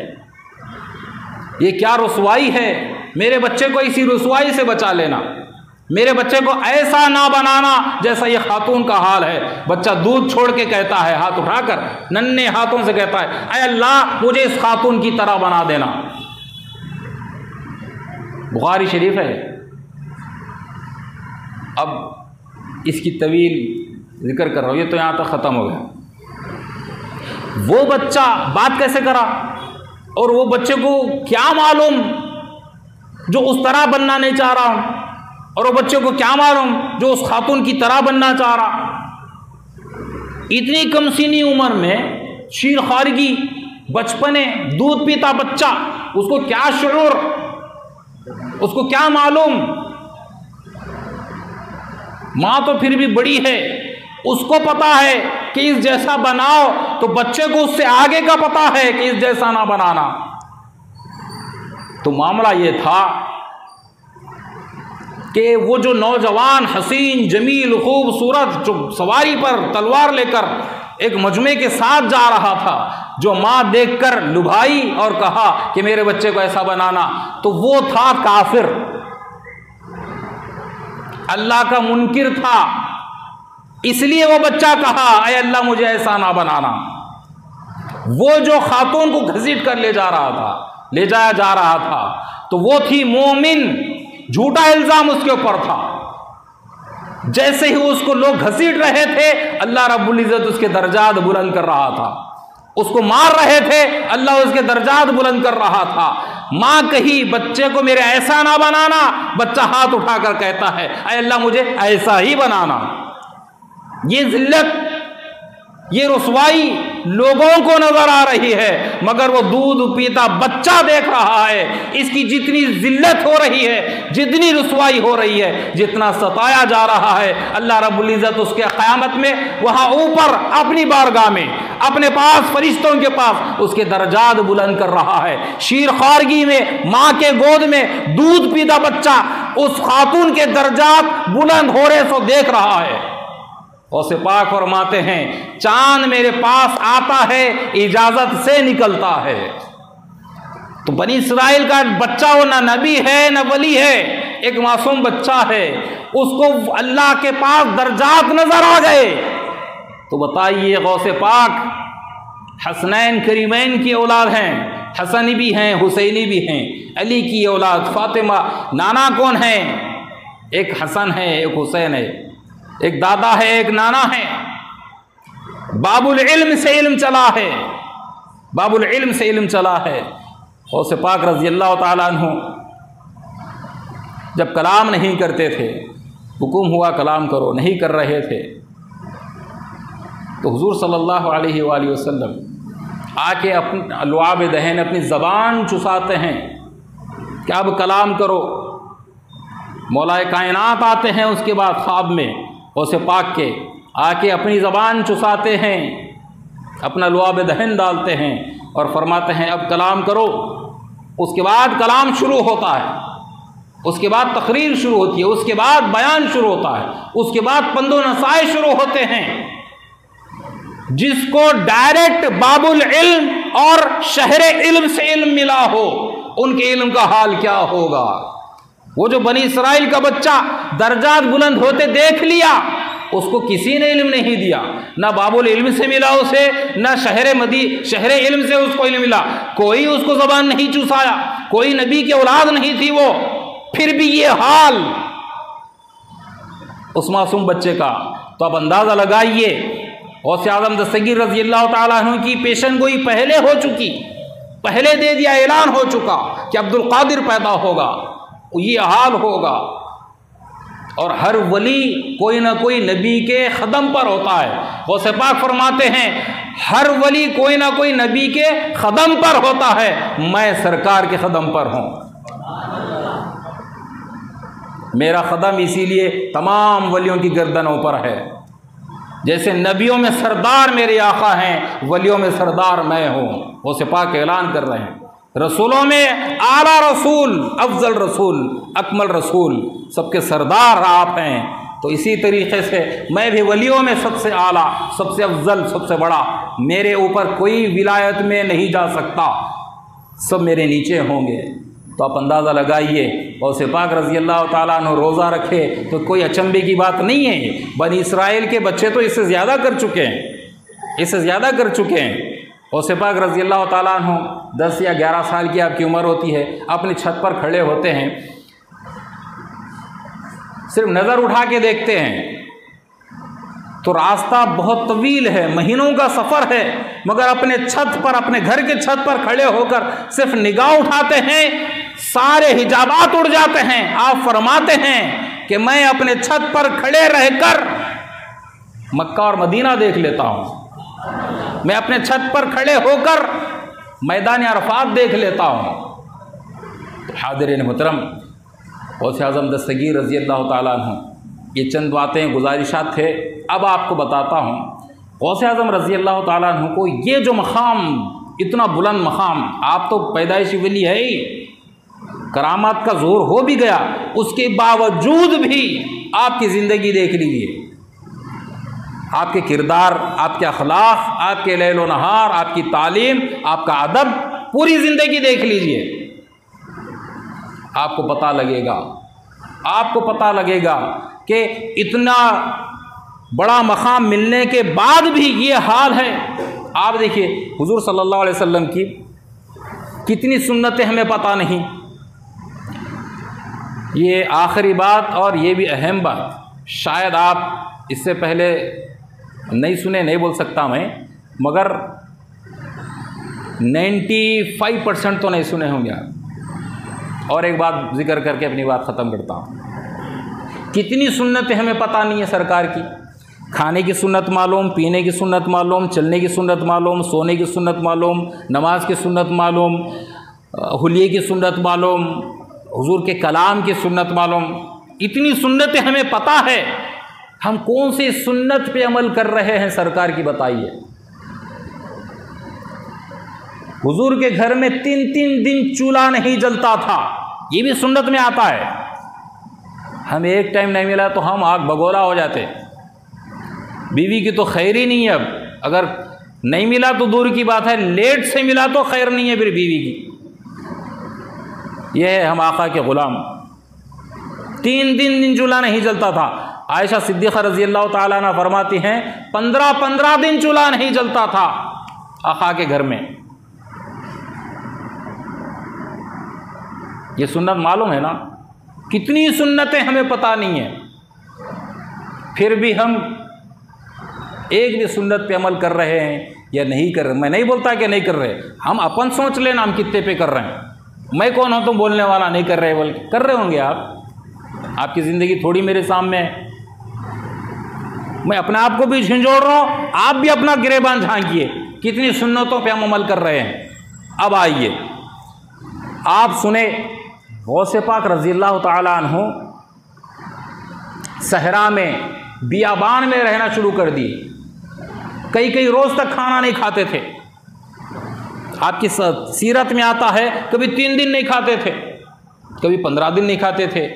ये क्या रुसवाई है, मेरे बच्चे को इसी रुसवाई से बचा लेना, मेरे बच्चे को ऐसा ना बनाना जैसा ये खातून का हाल है। बच्चा दूध छोड़ के कहता है, हाथ उठाकर नन्हे हाथों से कहता है ऐ अल्लाह मुझे इस खातून की तरह बना देना। बुखारी शरीफ है। अब इसकी तवील जिक्र कर रहा हूँ, ये तो यहाँ तक ख़त्म हो गया। वो बच्चा बात कैसे करा और वो बच्चे को क्या मालूम जो उस तरह बनना नहीं चाह रहा हूँ, और वो बच्चे को क्या मालूम जो उस खातून की तरह बनना चाह रहा। इतनी कम सीनी उम्र में शीर खारगी, बचपने, दूध पीता बच्चा, उसको क्या शुऊर, उसको क्या मालूम। माँ तो फिर भी बड़ी है, उसको पता है कि इस जैसा बनाओ, तो बच्चे को उससे आगे का पता है कि इस जैसा ना बनाना। तो मामला ये था कि वो जो नौजवान हसीन जमील खूबसूरत जो सवारी पर तलवार लेकर एक मजमे के साथ जा रहा था, जो माँ देखकर लुभाई और कहा कि मेरे बच्चे को ऐसा बनाना, तो वो था काफिर, अल्लाह का मुनकिर था। इसलिए वो बच्चा कहा ऐ अल्लाह मुझे ऐसा ना बनाना। वो जो खातून को घसीट कर ले जाया जा रहा था, तो वो थी मोमिन, झूठा इल्जाम उसके ऊपर था। जैसे ही उसको लोग घसीट रहे थे, अल्लाह रब्बुल इज्जत उसके दर्जात बुलंद कर रहा था। उसको मार रहे थे, अल्लाह उसके दर्जात बुलंद कर रहा था। माँ कही बच्चे को मेरे ऐसा ना बनाना, बच्चा हाथ उठाकर कहता है ऐ अल्लाह मुझे ऐसा ही बनाना। ये जिल्लत, ये रुसवाई लोगों को नजर आ रही है, मगर वो दूध पीता बच्चा देख रहा है। इसकी जितनी जिल्लत हो रही है, जितनी रुसवाई हो रही है, जितना सताया जा रहा है, अल्लाह रब्बुल इज्जत उसके क़यामत में वहाँ ऊपर अपनी बारगाह में, अपने पास फरिश्तों के पास उसके दर्जात बुलंद कर रहा है। शीर खारगी में, माँ के गोद में दूध पीता बच्चा उस खातून के दर्जात बुलंद हो रहे सो देख रहा है। औसे पाक फरमाते हैं चांद मेरे पास आता है, इजाजत से निकलता है। तो बनी इस्राइल का बच्चा वो ना नबी है ना वली है, एक मासूम बच्चा है, उसको अल्लाह के पास दर्जात नजर आ गए। तो बताइए गौसे पाक हसनैन करीमैन की औलाद हैं, हसनी भी हैं, हुसैनी भी हैं, अली की औलाद फातिमा। नाना कौन है? एक हसन है, एक हुसैन है, एक दादा है, एक नाना है। बाबुल इल्म से इल्म चला है, बाबुल इल्म से इल्म चला है। गौसे पाक रज़ी अल्लाह ताला अन्हु जब कलाम नहीं करते थे, हुक्म हुआ कलाम करो, नहीं कर रहे थे, तो हुजूर सल्लल्लाहु अलैहि वसल्लम आके अपने लुआब दहन अपनी ज़बान चुसाते हैं कि अब कलाम करो। मौलाए कायनात आते हैं उसके बाद ख्वाब में, गौसे पाक के आके अपनी ज़बान चुसाते हैं, अपना लुआब दहन डालते हैं और फरमाते हैं अब कलाम करो। उसके बाद कलाम शुरू होता है, उसके बाद तकरीर शुरू होती है, उसके बाद बयान शुरू होता है, उसके बाद पंदो नसाए शुरू होते हैं। जिसको डायरेक्ट बाबुल इल्म और शहरे इल्म से इल्म मिला हो, उनके इल्म का हाल क्या होगा। वो जो बनी इस्राइल का बच्चा दर्जात बुलंद होते देख लिया, उसको किसी ने इल्म नहीं दिया, ना बाबुल इल्म से मिला उसे, ना शहर इल्म से उसको इल्म मिला, कोई उसको ज़बान नहीं चूसाया, कोई नबी की औलाद नहीं थी वो, फिर भी ये हाल उस मासूम बच्चे का। तो अब अंदाज़ा लगाइए, गौसे आज़म दस्तगीर रज़ी अल्लाह ताला अन्हु की पेशन गोई पहले हो चुकी, पहले दे दिया, ऐलान हो चुका कि अब्दुल कादिर पैदा होगा, ये हाल होगा। और हर वली कोई ना कोई नबी के ख़दम पर होता है। गौसे पाक फरमाते हैं हर वली कोई ना कोई नबी के ख़दम पर होता है, मैं सरकार के ख़दम पर हूँ। मेरा क़दम इसीलिए तमाम वलियों की गर्दनों पर है। जैसे नबियों में सरदार मेरे आका हैं, वलियों में सरदार मैं हूँ। वो सिपाक ऐलान कर रहे हैं, रसूलों में आला रसूल, अफजल रसूल, अकमल रसूल, सबके सरदार आप हैं। तो इसी तरीक़े से मैं भी वलियों में सबसे आला, सबसे अफजल, सबसे बड़ा, मेरे ऊपर कोई विलायत में नहीं जा सकता, सब मेरे नीचे होंगे। तो आप अंदाज़ा लगाइए, और सिपाक रज़ी अल्लाह ताला अन्हु रोज़ा रखे तो कोई अचंभे की बात नहीं है। बनी इसराइल के बच्चे तो इससे ज़्यादा कर चुके हैं, इससे ज़्यादा कर चुके हैं। और सिपाक रज़ी अल्लाह ताला अन्हु 10 या 11 साल की आपकी उम्र होती है, अपनी छत पर खड़े होते हैं, सिर्फ नज़र उठा के देखते हैं तो रास्ता बहुत तवील है, महीनों का सफ़र है, मगर अपने छत पर, अपने घर के छत पर खड़े होकर सिर्फ निगाह उठाते हैं, सारे हिजाबात उड़ जाते हैं। आप फरमाते हैं कि मैं अपने छत पर खड़े रहकर मक्का और मदीना देख लेता हूँ, मैं अपने छत पर खड़े होकर मैदान अरफात देख लेता हूँ। तो हाज़िरीन मुहतरम, गौसे आज़म दस्तगीर रज़ी अल्लाह ताला अन्हु, ये चंद बातें गुजारिशात थे, अब आपको बताता हूँ। गौसे आज़म रज़ी अल्लाह ताला अन्हु को ये जो मकाम, इतना बुलंद मकाम, आप तो पैदाइशी वली है ही, करामात का जोर हो भी गया, उसके बावजूद भी आपकी ज़िंदगी देख लीजिए, आपके किरदार, आपके अखलाक, आपके लैल व नहार, आपकी तालीम, आपका अदब, पूरी ज़िंदगी देख लीजिए, आपको पता लगेगा कि इतना बड़ा मकाम मिलने के बाद भी ये हाल है। आप देखिए हुजूर सल्लल्लाहु अलैहि वसल्लम की कितनी सुन्नतें हमें पता नहीं। ये आखिरी बात और ये भी अहम बात, शायद आप इससे पहले नहीं सुने, नहीं बोल सकता मैं, मगर 95% तो नहीं सुने होंगे आप। और एक बात जिक्र करके अपनी बात ख़त्म करता हूँ। कितनी सुन्नतें हमें पता नहीं है सरकार की। खाने की सुन्नत मालूम, पीने की सुन्नत मालूम, चलने की सुन्नत मालूम, सोने की सुन्नत मालूम, नमाज की सुन्नत मालूम, हुलिये की सुन्नत मालूम, हुजूर के कलाम की सुन्नत मालूम। इतनी सुन्नतें हमें पता है, हम कौन सी सुन्नत पे अमल कर रहे हैं सरकार की बताइए। हुजूर के घर में 3-3 दिन चूल्हा नहीं जलता था, ये भी सुन्नत में आता है। हमें एक टाइम नहीं मिला तो हम आग बगोला हो जाते। बीवी की तो खैर ही नहीं है, अब अगर नहीं मिला तो दूर की बात है, लेट से मिला तो खैर नहीं है फिर बीवी की। यह है हम आका के ग़ुलाम। 3 दिन चूल्हा नहीं जलता था। आयशा सिद्दीक़ा रज़ी अल्लाह ताला अन्हा फरमाती हैं 15 दिन चूल्हा नहीं जलता था आका के घर में। ये सुन्नत मालूम है ना, कितनी सुन्नतें हमें पता नहीं है, फिर भी हम एक भी सुन्नत पे अमल कर रहे हैं या नहीं कर रहे। मैं नहीं बोलता कि नहीं कर रहे, हम अपन सोच लेना हम कितने पे कर रहे हैं। मैं कौन हूँ तुम बोलने वाला नहीं कर रहे, बोल कर रहे होंगे आप। आपकी ज़िंदगी थोड़ी मेरे सामने है, मैं अपने आप को भी झंझोड़ रहा हूँ, आप भी अपना गिरेबान झांकिए, कितनी सुन्नतों पे हम अमल कर रहे हैं। अब आइए आप सुने, गौसे पाक रज़ी अल्लाह ताला अन्हु सहरा में, बियाबान में रहना शुरू कर दिए। कई रोज़ तक खाना नहीं खाते थे। आपकी सीरत में आता है कभी 3 दिन नहीं खाते थे, कभी 15 दिन नहीं खाते थे।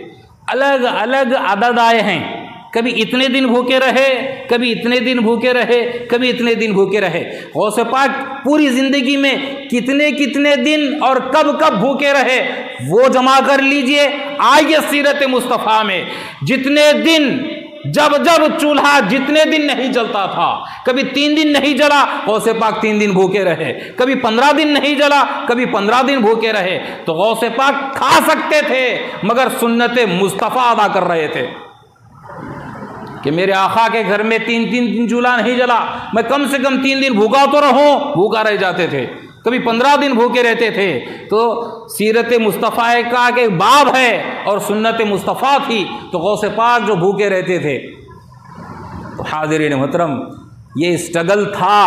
अलग अलग आदत आए हैं, कभी इतने दिन भूखे रहे, कभी इतने दिन भूखे रहे, कभी इतने दिन भूखे रहे। गौसे पाक पूरी ज़िंदगी में कितने दिन और कब भूखे रहे वो जमा कर लीजिए। आइए सीरत मुस्तफ़ा में जितने दिन जब जब चूल्हा जितने दिन नहीं जलता था, कभी 3 दिन नहीं जला गौसे पाक 3 दिन भूखे रहे, कभी 15 दिन नहीं जला कभी 15 दिन भूखे रहे, तो गौसे पाक खा सकते थे मगर सुन्नत मुस्तफ़ा अदा कर रहे थे कि मेरे आका के घर में 3-3 दिन चूल्हा नहीं जला, मैं कम से कम 3 दिन भूखा तो रहूं, भूखा रह जाते थे, कभी 15 दिन भूखे रहते थे। तो सीरत मुस्तफ़ा का के बाब है और सुन्नत मुस्तफ़ा थी, तो गौसे पाक जो भूखे रहते थे। तो हाज़िरीन मोहतरम, ये स्ट्रगल था,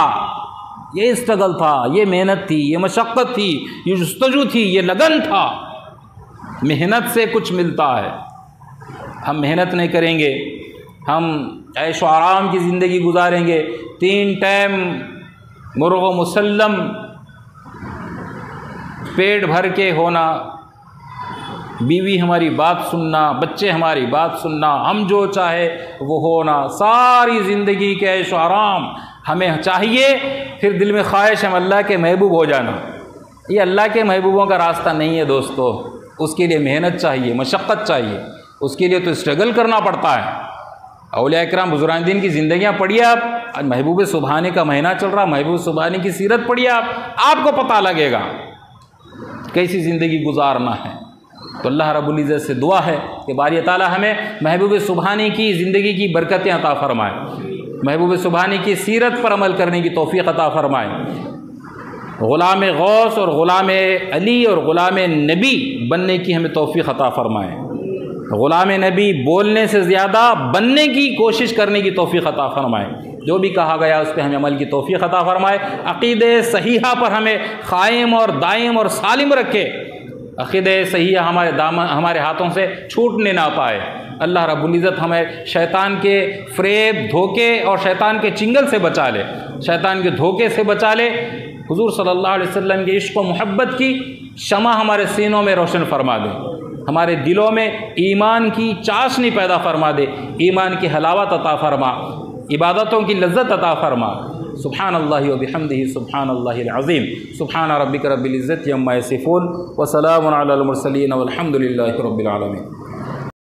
ये मेहनत थी, ये मशक्क़त थी, ये जुस्तजू थी, ये लगन था। मेहनत से कुछ मिलता है। हम मेहनत नहीं करेंगे, हम ऐश व आराम की ज़िंदगी गुजारेंगे, 3 टाइम मुर्ग़ मुसल्लम पेट भर के होना, बीवी हमारी बात सुनना, बच्चे हमारी बात सुनना, हम जो चाहे वो होना, सारी ज़िंदगी के ऐश व आराम हमें चाहिए। फिर दिल में ख्वाहिश हम अल्लाह के महबूब हो जाना। ये अल्लाह के महबूबों का रास्ता नहीं है दोस्तों। उसके लिए मेहनत चाहिए, मशक्क़त चाहिए, उसके लिए तो स्ट्रगल करना पड़ता है। औलिया इकराम बुज़ुर्गान दीन की ज़िंदगियाँ पढ़िए आप। आज महबूब सुबहानी का महीना चल रहा, महबूब सुबहानी की सीरत पढ़िए आपको पता लगेगा कैसी ज़िंदगी गुजारना है। तो अल्लाह रब्बुल इज़्ज़त से दुआ है कि बारी ताला हमें महबूब सुबहानी की ज़िंदगी की बरकतें अता फ़रमाए, महबूब सुबहानी की सीरत पर अमल करने की तौफ़ीक़ अता फ़रमाए, ग़ुलाम गौस और ग़ुलाम अली और ग़ुलाम नबी बनने की हमें तौफ़ीक़ अता फ़रमाए। ग़ुलाम नबी बोलने से ज़्यादा बनने की कोशिश करने की तौफ़ीक़ अता फ़रमाए। जो भी कहा गया उस पर हमें अमल की तौफ़ीक़ अता फ़रमाए। अक़ीदे सहीहा पर हमें क़ाइम और दाइम और सालिम रखे। अक़ीदे सहीहा हमारे हाथों से छूटने ना पाए। अल्लाह रब्बुल इज़्ज़त हमें शैतान के फ़रेब, धोखे और शैतान के चिंगल से बचा ले, शैतान के धोखे से बचा ले। हुज़ूर सल्लल्लाहु अलैहि वसल्लम के इश्क़ व मोहब्बत की शमा हमारे सीनों में रोशन फरमा दे, हमारे दिलों में ईमान की चाशनी पैदा फरमा दे, ईमान की हलावत अता फरमा, इबादतों की लज्जत अता फरमा। सुब्हानल्लाहि व बिहम्दिही सुब्हानल्लाहिल अज़ीम। सुब्हान रब्बिका रब्बिल इज़्ज़ति अम्मा यसिफ़ून व सलामुन अलल मुरसलीन वल्हम्दुलिल्लाहि रब्बिल आलमीन।